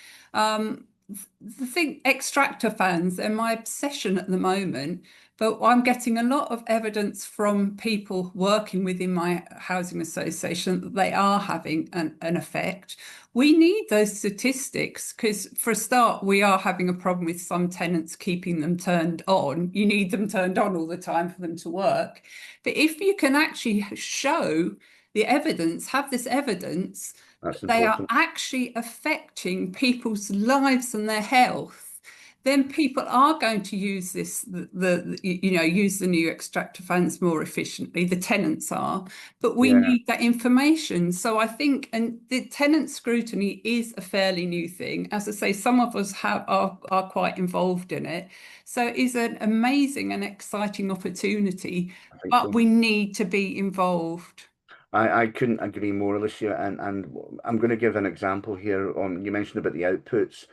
the thing, extractor fans, they're my obsession at the moment, but I'm getting a lot of evidence from people working within my housing association that they are having an effect. We need those statistics because, for a start, we are having a problem with some tenants keeping them turned on. You need them turned on all the time for them to work. But if you can actually show the evidence, have this evidence, they are actually affecting people's lives and their health, then people are going to use use the new extractor fans more efficiently. The tenants are, but we need that information. So I think, and the tenant scrutiny is a fairly new thing. As I say, some of us are quite involved in it. So it is an amazing and exciting opportunity, but we need to be involved. I couldn't agree more, Alicia, and I'm going to give an example here on, you mentioned about the outputs,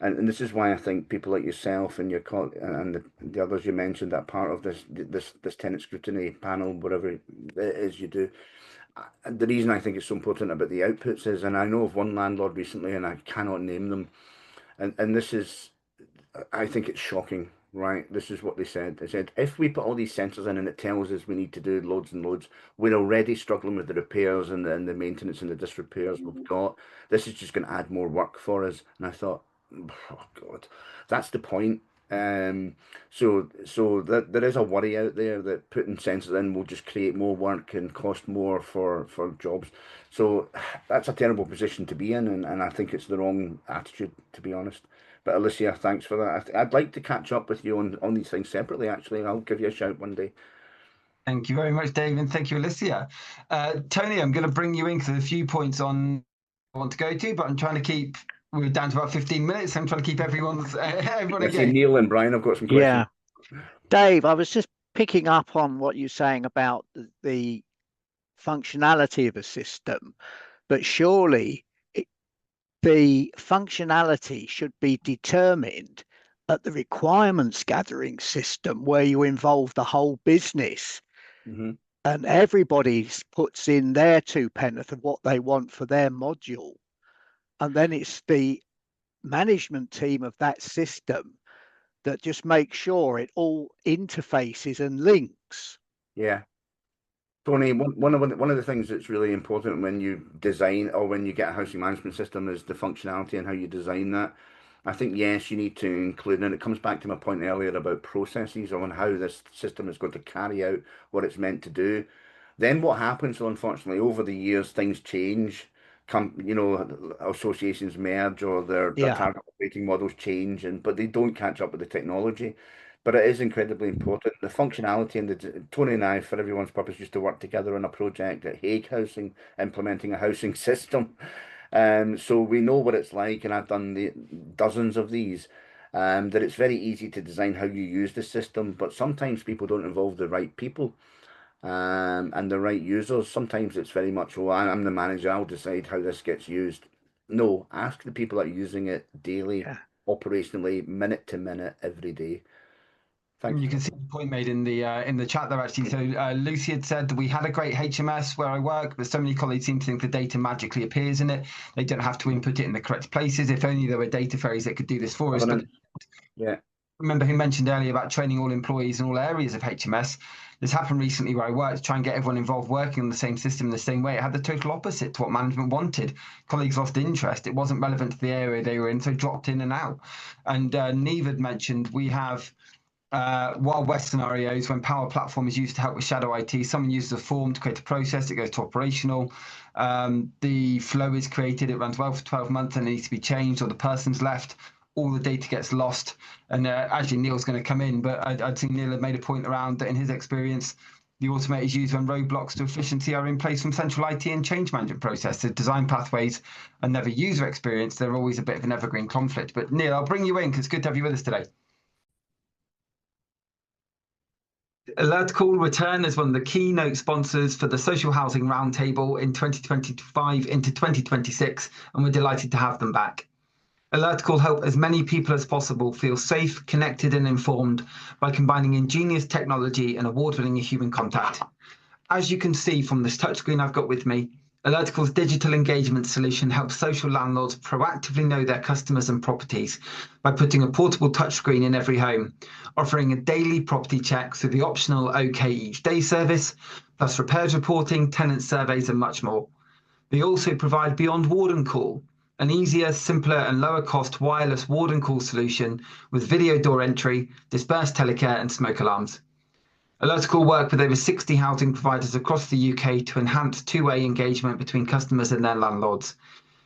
and this is why I think people like yourself and and the others you mentioned that part of this tenant scrutiny panel, whatever it is you do. The reason I think it's so important about the outputs is, and I know of one landlord recently, and I cannot name them, and this is, I think it's shocking. Right, this is what they said. They said, if we put all these sensors in and it tells us we need to do loads and loads, we're already struggling with the repairs and the maintenance and the disrepairs we've got. This is just going to add more work for us. And I thought, oh God, that's the point. So there is a worry out there that putting sensors in will just create more work and cost more for jobs. So that's a terrible position to be in, and I think it's the wrong attitude, to be honest. But Alicia, thanks for that. I'd like to catch up with you on these things separately, actually. I'll give you a shout one day. Thank you very much, Dave, and thank you, Alicia. Tony, I'm going to bring you in because there's a few points I want to go to, but I'm trying to keep, we're down to about 15 minutes. I'm trying to keep everyone again. Neil and Brian, I've got some questions. Yeah. Dave, I was just picking up on what you're saying about the functionality of a system, but surely the functionality should be determined at the requirements gathering system where you involve the whole business. And everybody puts in their 2 pence of what they want for their module. And then it's the management team of that system that just makes sure it all interfaces and links. Yeah. Tony, one of the things that's really important when you design or when you get a housing management system is the functionality and how you design that. I think, yes, you need to include, and it comes back to my point earlier about processes on how this system is going to carry out what it's meant to do. Then what happens, unfortunately, over the years, things change. Associations merge or their target operating models change, but they don't catch up with the technology. But it is incredibly important. The functionality and Tony and I, for everyone's purpose, used to work together on a project at Hague Housing, implementing a housing system. So we know what it's like, and I've done dozens of these. That it's very easy to design how you use the system, but sometimes people don't involve the right people and the right users. Sometimes it's very much, well, I'm the manager, I'll decide how this gets used. No, ask the people that are using it daily, operationally, minute to minute, every day. Thanks. You can see the point made in the chat there, actually. So Lucy had said that we had a great HMS where I work, but so many colleagues seem to think the data magically appears in it. They don't have to input it in the correct places. If only there were data fairies that could do this for us. But Yeah. remember who mentioned earlier about training all employees in all areas of HMS. This happened recently where I worked to try and get everyone involved working on the same system in the same way. It had the total opposite to what management wanted. Colleagues lost interest. It wasn't relevant to the area they were in, so dropped in and out. And Neve had mentioned we have Wild West scenarios when Power Platform is used to help with shadow IT. Someone uses a form to create a process, it goes to operational. The flow is created, it runs well for 12 months and it needs to be changed, or the person's left, all the data gets lost. And actually Neil's going to come in, but I'd seen Neil had made a point around that in his experience, the automate is used when roadblocks to efficiency are in place from central IT and change management process. The design pathways are never user experience. They're always a bit of an evergreen conflict. But Neil, I'll bring you in because it's good to have you with us today. Alert Call return as one of the keynote sponsors for the Social Housing Roundtable in 2025 into 2026, and we're delighted to have them back. Alert Call help as many people as possible feel safe, connected and informed by combining ingenious technology and award-winning human contact. As you can see from this touchscreen I've got with me, Alert Call's digital engagement solution helps social landlords proactively know their customers and properties by putting a portable touchscreen in every home, offering a daily property check through the optional OK Each Day service, plus repairs reporting, tenant surveys and much more. They also provide Beyond Warden Call, an easier, simpler and lower cost wireless warden call solution with video door entry, dispersed telecare and smoke alarms. Alert Call work with over 60 housing providers across the UK to enhance two-way engagement between customers and their landlords.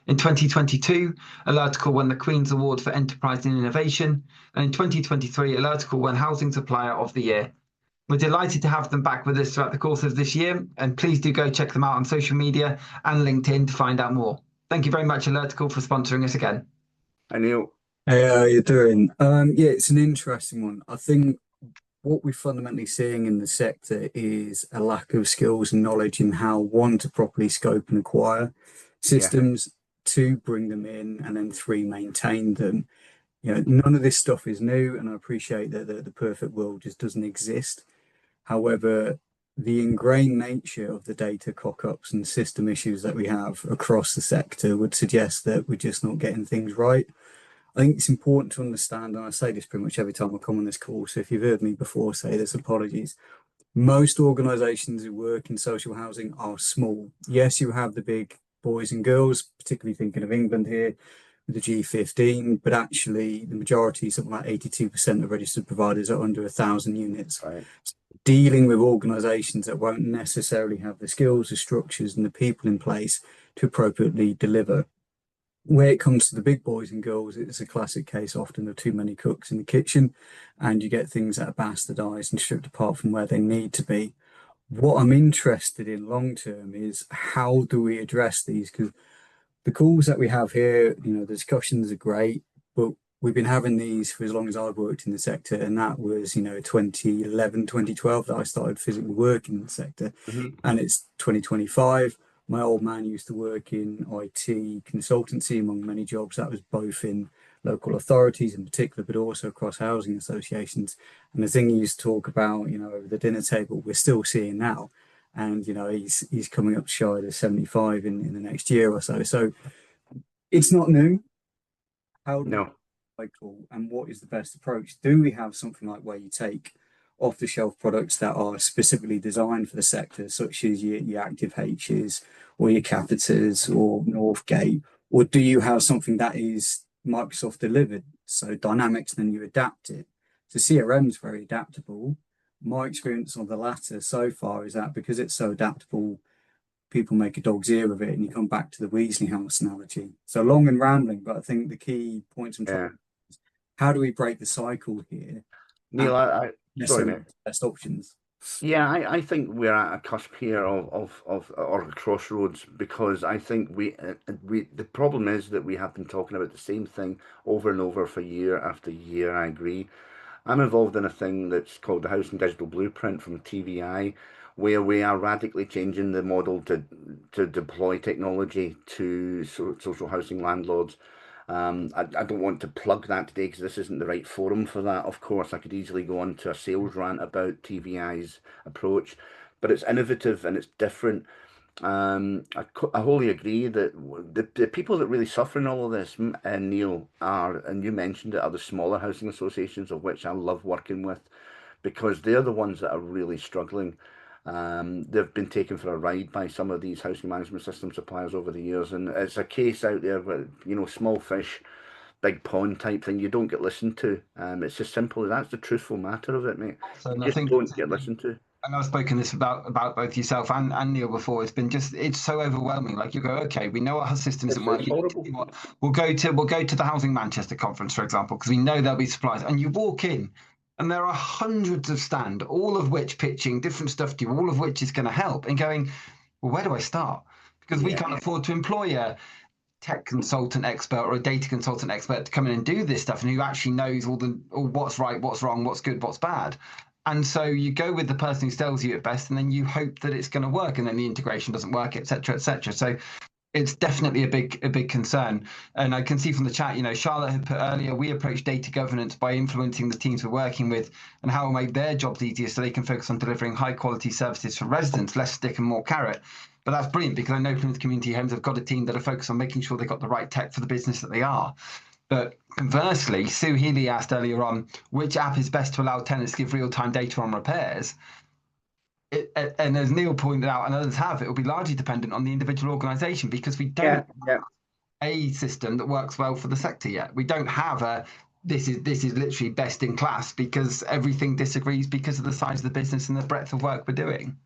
In 2022, Alert Call won the Queen's Award for Enterprise and Innovation, and in 2023, Alert Call won Housing Supplier of the Year. We're delighted to have them back with us throughout the course of this year, and please do go check them out on social media and LinkedIn to find out more. Thank you very much, Alert Call, for sponsoring us again. Hi, Neil. Hey, how you doing? Yeah, it's an interesting one. I think what we're fundamentally seeing in the sector is a lack of skills and knowledge in how, one, to properly scope and acquire systems, two, bring them in, and then three, maintain them. You know, none of this stuff is new, and I appreciate that the perfect world just doesn't exist. However, the ingrained nature of the data cock-ups and system issues that we have across the sector would suggest that we're just not getting things right. I think it's important to understand, and I say this pretty much every time I come on this call, so if you've heard me before say this, apologies. Most organisations who work in social housing are small. Yes, you have the big boys and girls, particularly thinking of England here, with the G15, but actually the majority, something like 82% of registered providers are under 1,000 units. Right. Dealing with organisations that won't necessarily have the skills, the structures and the people in place to appropriately deliver. Where it comes to the big boys and girls, it's a classic case often of too many cooks in the kitchen, and you get things that are bastardized and stripped apart from where they need to be. What I'm interested in long term is how do we address these? Because the calls that we have here, you know, the discussions are great, but we've been having these for as long as I've worked in the sector, and that was, you know, 2011, 2012 that I started physically working in the sector, and it's 2025. My old man used to work in IT consultancy, among many jobs. That was both in local authorities in particular, but also across housing associations. And the thing he used to talk about, you know, over the dinner table, we're still seeing now. And, you know, he's coming up shy of 75 in the next year or so. So it's not new. How do cycle, and what is the best approach? Do we have something like where you take off-the-shelf products that are specifically designed for the sector, such as your Active H's or your Capitals or Northgate, or do you have something that is Microsoft delivered, so Dynamics, then you adapt it? So CRM is very adaptable. My experience on the latter so far is that because it's so adaptable, people make a dog's ear of it, and you come back to the Weasley House analogy. So long and rambling, but I think the key points I'm trying is how do we break the cycle here? Neil, sorry, mate. Best options. Yeah, I think we're at a cusp here of or a crossroads, because I think the problem is that we have been talking about the same thing over and over for year after year. I agree. I'm involved in a thing that's called the Housing Digital Blueprint from TVI, where we are radically changing the model to deploy technology to social housing landlords. I don't want to plug that today because this isn't the right forum for that. Of course, I could easily go on to a sales rant about TVI's approach, but it's innovative and it's different. I wholly agree that the people that really suffer in all of this, and Neil, and you mentioned it, are the smaller housing associations, of which I love working with, because they're the ones that are really struggling. They've been taken for a ride by some of these housing management system suppliers over the years, and it's a case out there where, you know, small fish, big pond type thing, you don't get listened to. It's as simple as that's the truthful matter of it, mate. Also, You and I just think don't get listened to. and I've spoken this about both yourself and Neil before. It's been it's so overwhelming. Like you go, okay, we know our system isn't working. Horrible. We'll go to the Housing Manchester conference, for example, because we know there'll be supplies. And you walk in, and there are hundreds of stand, all of which pitching different stuff to you, all of which is going to help. And going, well, where do I start? Because we can't afford to employ a tech consultant expert or a data consultant expert to come in and do this stuff, and who actually knows all what's right, what's wrong, what's good, what's bad. And so you go with the person who tells you at best, and then you hope that it's going to work, and then the integration doesn't work, etc., etc. So it's definitely a big concern. And I can see from the chat, you know, Charlotte had put earlier, we approach data governance by influencing the teams we're working with and how we'll make their jobs easier so they can focus on delivering high quality services for residents, less stick and more carrot. But that's brilliant, because I know Plymouth Community Homes have got a team that are focused on making sure they've got the right tech for the business that they are. But conversely, Sue Healy asked earlier on, which app is best to allow tenants to give real-time data on repairs? And as Neil pointed out, and others have, it will be largely dependent on the individual organisation, because we don't have a system that works well for the sector yet. We don't have this is literally best in class, because everything disagrees because of the size of the business and the breadth of work we're doing.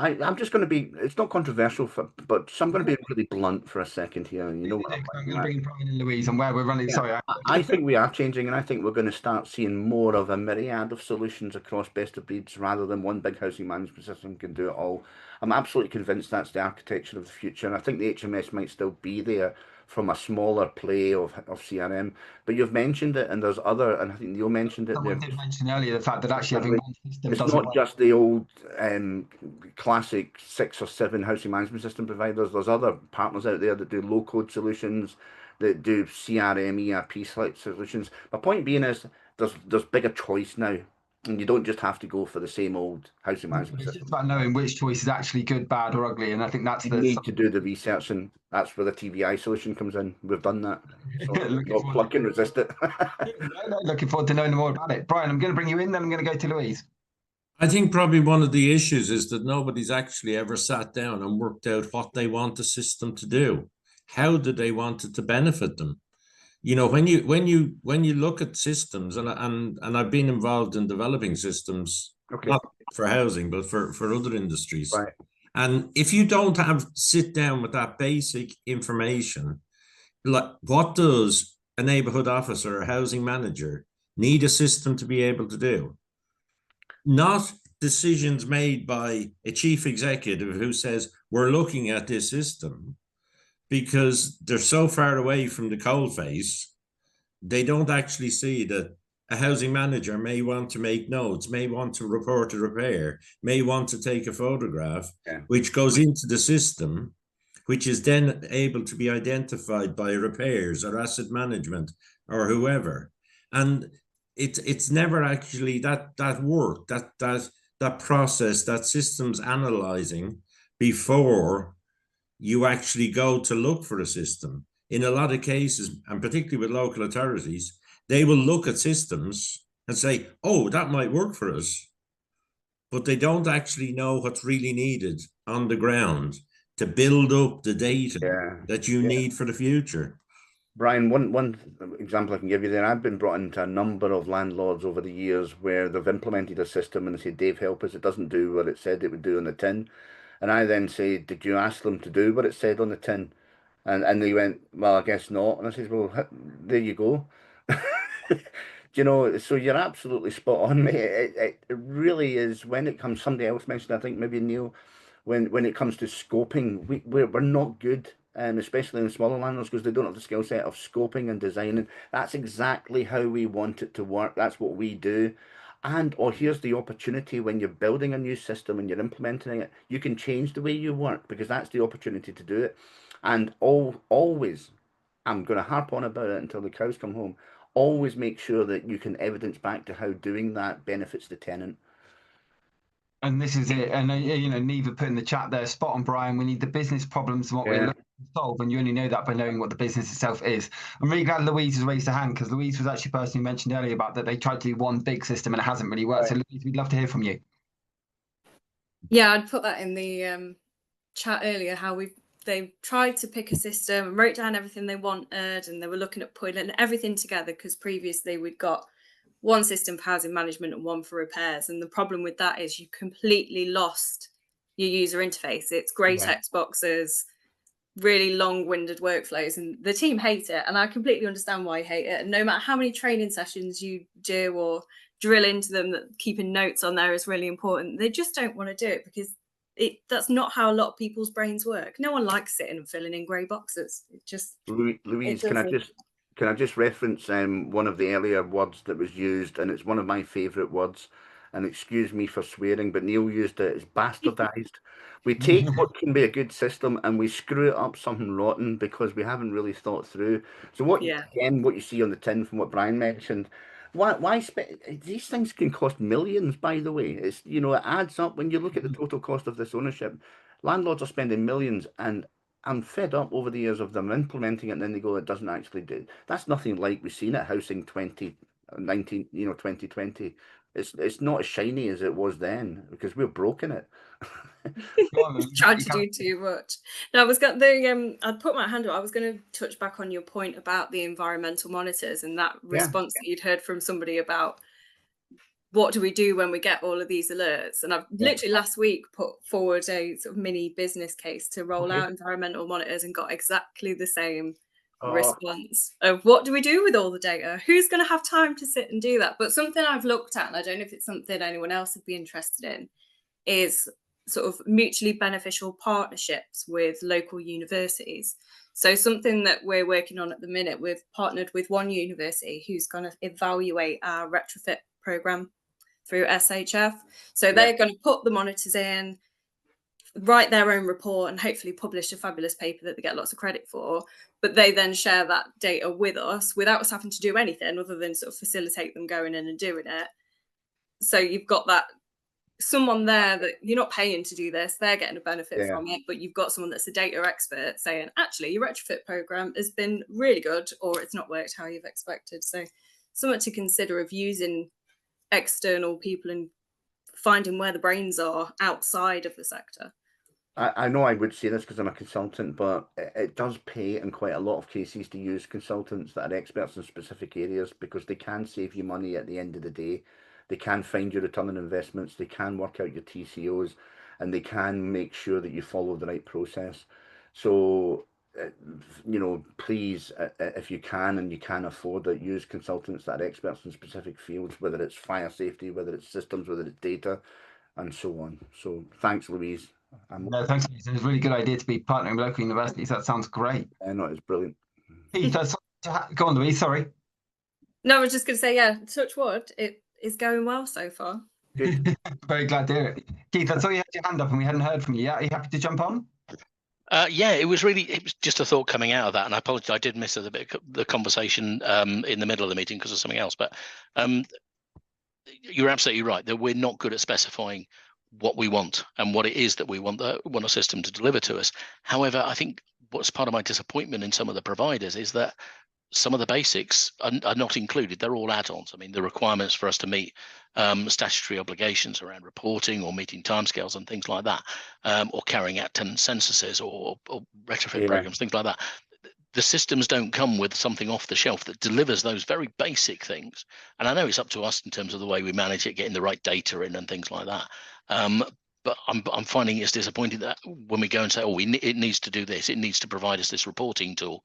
I'm just going to be, it's not controversial, but so I'm going to be really blunt for a second here. You know, I'm going to bring in Brian and Louise on where we're running. Yeah, Sorry, I think we are changing, and I think we're going to start seeing more of a myriad of solutions across best of breeds, rather than one big housing management system can do it all. I'm absolutely convinced that's the architecture of the future, and I think the HMS might still be there from a smaller play of CRM. But you've mentioned it, and there's other, and I think Neil mentioned it there. Someone did mention earlier the fact that actually having one system It's doesn't not work. just the old classic 6 or 7 housing management system providers. There's other partners out there that do low-code solutions, that do CRM, ERP solutions. My point being is there's bigger choice now, and you don't just have to go for the same old housing management It's system. just about knowing which choice is actually good, bad, or ugly, and I think that's You need to do the research, and that's where the TVI solution comes in. We've done that. So no plug can resist it. No, looking forward to knowing more about it. Brian, I'm going to bring you in, then I'm going to go to Louise. I think probably one of the issues is that nobody's actually ever sat down and worked out what they want the system to do. How do they want it to benefit them? You know, when you look at systems, and I've been involved in developing systems, not for housing, but for other industries. Right. And if you don't sit down with that basic information, like what does a neighborhood officer or housing manager need a system to be able to do? Not decisions made by a chief executive who says, we're looking at this system, because they're so far away from the coalface, they don't actually see that a housing manager may want to make notes, may want to report a repair, may want to take a photograph, which goes into the system, which is then able to be identified by repairs or asset management or whoever. And it's never actually that work, that process, that systems analyzing before you actually go to look for a system. In a lot of cases, and particularly with local authorities, they will look at systems and say, oh, that might work for us. But they don't actually know what's really needed on the ground to build up the data that you need for the future. Brian, one example I can give you there, I've been brought into a number of landlords over the years where they've implemented a system and they say, Dave, help us, it doesn't do what it said it would do on the tin. And I then say, did you ask them to do what it said on the tin? And they went, well, I guess not. And I said, well, there you go. You know, so you're absolutely spot on, mate. It really is. When it comes, somebody else mentioned, I think maybe Neil, when it comes to scoping, we're not good, especially in smaller landlords, because they don't have the skill set of scoping and designing. That's exactly how we want it to work. That's what we do. And here's the opportunity: when you're building a new system and you're implementing it, you can change the way you work, because that's the opportunity to do it. And always, I'm going to harp on about it until the cows come home. Always make sure that you can evidence back to how doing that benefits the tenant. And this is it. And you know, Neva put in the chat there, spot on, Brian. We need the business problems and what we're looking to solve, and you only know that by knowing what the business itself is. I'm really glad Louise has raised her hand, because Louise was actually the person who mentioned earlier about that they tried to do one big system and it hasn't really worked. So Louise, we'd love to hear from you. Yeah, I'd put that in the chat earlier, how they tried to pick a system and wrote down everything they wanted, and they were looking at putting everything together, because previously we'd got one system for housing management and one for repairs. And the problem with that is you completely lost your user interface. It's grey text boxes, really long-winded workflows, and the team hate it. And I completely understand why you hate it. And no matter how many training sessions you do or drill into them that keeping notes on there is really important, they just don't want to do it, because that's not how a lot of people's brains work. No one likes sitting and filling in grey boxes. It just Louise, can I just reference one of the earlier words that was used, and it's one of my favourite words, and excuse me for swearing, but Neil used it, it's bastardised. We take what can be a good system and we screw it up something rotten because we haven't really thought through. So again, what you see on the tin from what Brian mentioned, why these things can cost millions, by the way. It's, you know, it adds up when you look at the total cost of this ownership. Landlords are spending millions, and I'm fed up over the years of them implementing it, and then they go, it doesn't actually do. That's nothing like we've seen at Housing 2019, you know, 2020. It's not as shiny as it was then, because we're broken it. Tried to do too much. No, I was got the I'd put my hand up. I was going to touch back on your point about the environmental monitors and that response that you'd heard from somebody about what do we do when we get all of these alerts. And I've literally last week put forward a sort of mini business case to roll out environmental monitors, and got exactly the same response of what do we do with all the data? Who's going to have time to sit and do that? But something I've looked at, and I don't know if it's something anyone else would be interested in, is sort of mutually beneficial partnerships with local universities. So something that we're working on at the minute, we've partnered with one university who's going to evaluate our retrofit program through SHF. So they're going to put the monitors in, write their own report, and hopefully publish a fabulous paper that they get lots of credit for. But they then share that data with us without us having to do anything other than sort of facilitate them going in and doing it. So you've got that someone there that you're not paying to do this, they're getting a benefit from it, but you've got someone that's a data expert saying, actually, your retrofit program has been really good, or it's not worked how you've expected. So something to consider of using external people and finding where the brains are outside of the sector. I know I would say this because I'm a consultant, but it does pay in quite a lot of cases to use consultants that are experts in specific areas, because they can save you money at the end of the day. They can find your return on investments, they can work out your TCOs, and they can make sure that you follow the right process. So, you know, please, if you can and you can afford it, use consultants that are experts in specific fields, whether it's fire safety, whether it's systems, whether it's data, and so on. So thanks, Louise. No, thanks. It's a really good idea to be partnering with local universities. That sounds great. I know, it's brilliant. Keith, go on, Louise, sorry. No, I was just going to say, touch wood, it is going well so far. Good. Very glad to hear it. Keith, I saw you had your hand up and we hadn't heard from you yet. Are you happy to jump on? Yeah, it was just a thought coming out of that, and I apologize, I did miss a bit of the conversation in the middle of the meeting because of something else. But you're absolutely right that we're not good at specifying what we want and what it is that we want a system to deliver to us. However, I think what's part of my disappointment in some of the providers is that some of the basics are not included. They're all add-ons. I mean, the requirements for us to meet statutory obligations around reporting or meeting timescales and things like that, or carrying out tenant censuses or retrofit programs, things like that. The systems don't come with something off the shelf that delivers those very basic things. And I know it's up to us in terms of the way we manage it, getting the right data in and things like that. But I'm finding it's disappointing that when we go and say, it needs to do this, it needs to provide us this reporting tool.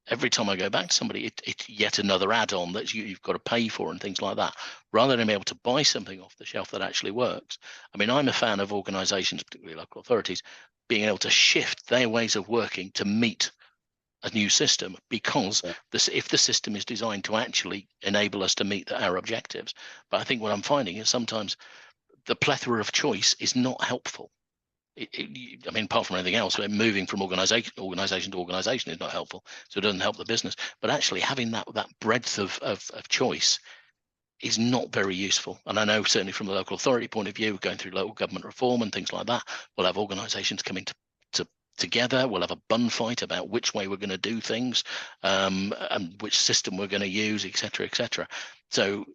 Every time I go back to somebody, it's yet another add-on that you've got to pay for and things like that, rather than being able to buy something off the shelf that actually works. I mean, I'm a fan of organisations, particularly local authorities, being able to shift their ways of working to meet a new system, because if the system is designed to actually enable us to meet our objectives. But I think what I'm finding is sometimes the plethora of choice is not helpful. I mean, apart from anything else, moving from organisation to organisation is not helpful, so it doesn't help the business. But actually having that breadth of choice is not very useful. And I know certainly from the local authority point of view, going through local government reform and things like that, we'll have organisations coming together. We'll have a bun fight about which way we're going to do things, and which system we're going to use, etc., etc. So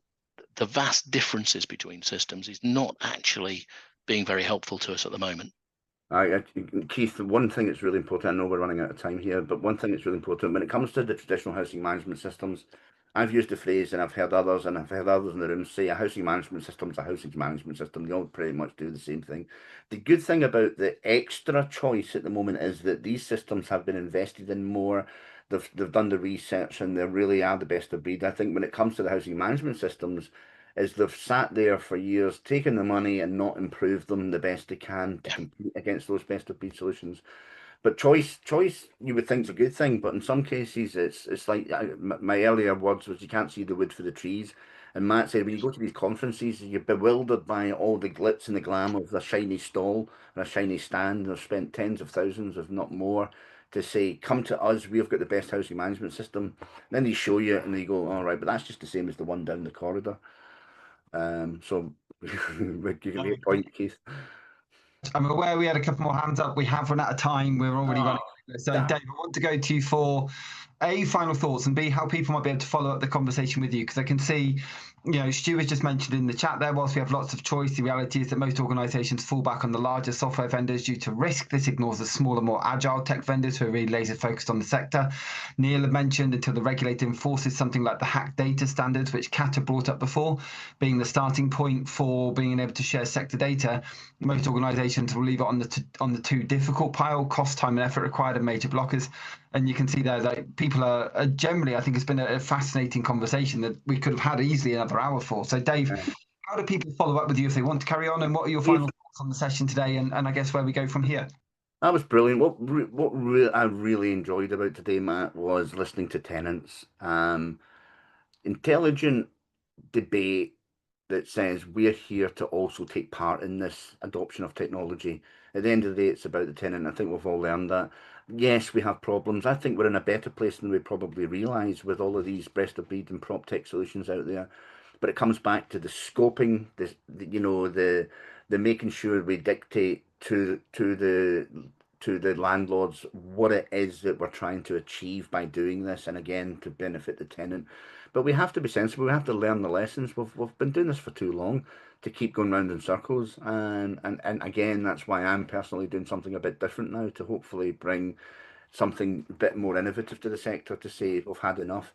the vast differences between systems is not actually being very helpful to us at the moment. Keith, one thing that's really important, I know we're running out of time here, but one thing that's really important when it comes to the traditional housing management systems, I've used the phrase, and I've heard others in the room say a housing management system is a housing management system. They all pretty much do the same thing. The good thing about the extra choice at the moment is that these systems have been invested in more. They've done the research, and they really are the best of breed. I think when it comes to the housing management systems, is they've sat there for years, taken the money and not improved them the best they can to compete against those best of breed solutions. But choice, you would think is a good thing, but in some cases, it's like my earlier words was you can't see the wood for the trees. And Matt said when you go to these conferences, you're bewildered by all the glitz and the glam of a shiny stall and a shiny stand. They've spent tens of thousands, if not more, to say, come to us, we've got the best housing management system. And then they show you and they go, all right, but that's just the same as the one down the corridor. So you can make a point, Keith. I'm aware we had a couple more hands up. We have run out of time. We're already running. So, Dave, I want to go to you for A, final thoughts, and B, how people might be able to follow up the conversation with you. Because I can see, Stu has just mentioned in the chat there, whilst we have lots of choice, the reality is that most organisations fall back on the larger software vendors due to risk. This ignores the smaller, more agile tech vendors who are really laser focused on the sector. Neil had mentioned until the regulator enforces something like the hack data standards, which Kat had brought up before, being the starting point for being able to share sector data, most organisations will leave it on the too difficult pile, cost, time and effort required, and major blockers. And you can see there that people are generally, I think it's been a fascinating conversation that we could have had easily another hour for. So Dave, how do people follow up with you if they want to carry on, and what are your final thoughts on the session today, and I guess where we go from here? That was brilliant. What I really enjoyed about today, Matt, was listening to tenants. Intelligent debate that says we're here to also take part in this adoption of technology. At the end of the day, it's about the tenant. I think we've all learned that. Yes, we have problems. I think we're in a better place than we probably realise with all of these best of breed and prop tech solutions out there. But it comes back to the scoping, the making sure we dictate to the landlords what it is that we're trying to achieve by doing this, and again to benefit the tenant. But we have to be sensible. We have to learn the lessons. We've been doing this for too long to keep going round in circles. And again, that's why I'm personally doing something a bit different now, to hopefully bring something a bit more innovative to the sector, to say we've had enough.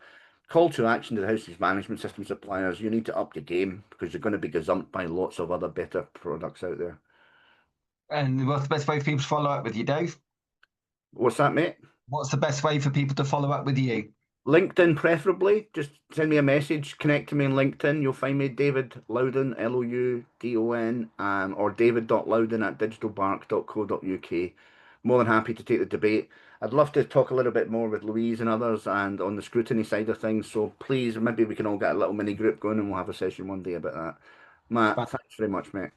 Call to action to the housing management system suppliers. You need to up your game, because you're going to be gazumped by lots of other better products out there. And what's the best way for people to follow up with you, Dave? What's that, mate? What's the best way for people to follow up with you? LinkedIn, preferably. Just send me a message, connect to me on LinkedIn. You'll find me David Loudon, Loudon, or david.loudon@digitalbark.co.uk. More than happy to take the debate. I'd love to talk a little bit more with Louise and others, and on the scrutiny side of things. So please, maybe we can all get a little mini group going, and we'll have a session one day about that. Matt, thanks very much, mate.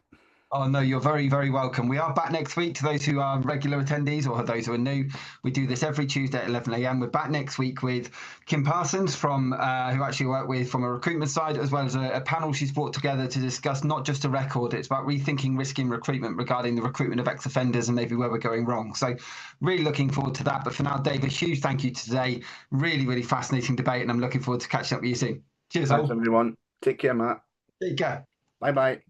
Oh, no, you're very, very welcome. We are back next week. To those who are regular attendees or those who are new, we do this every Tuesday at 11 a.m. We're back next week with Kim Parsons, from who actually work with from a recruitment side, as well as a panel she's brought together to discuss not just a record, it's about rethinking risk in recruitment regarding the recruitment of ex-offenders and maybe where we're going wrong. So really looking forward to that. But for now, Dave, a huge thank you today. Really, really fascinating debate, and I'm looking forward to catching up with you soon. Cheers, Thanks, everyone. Take care, Matt. Take care. Bye-bye.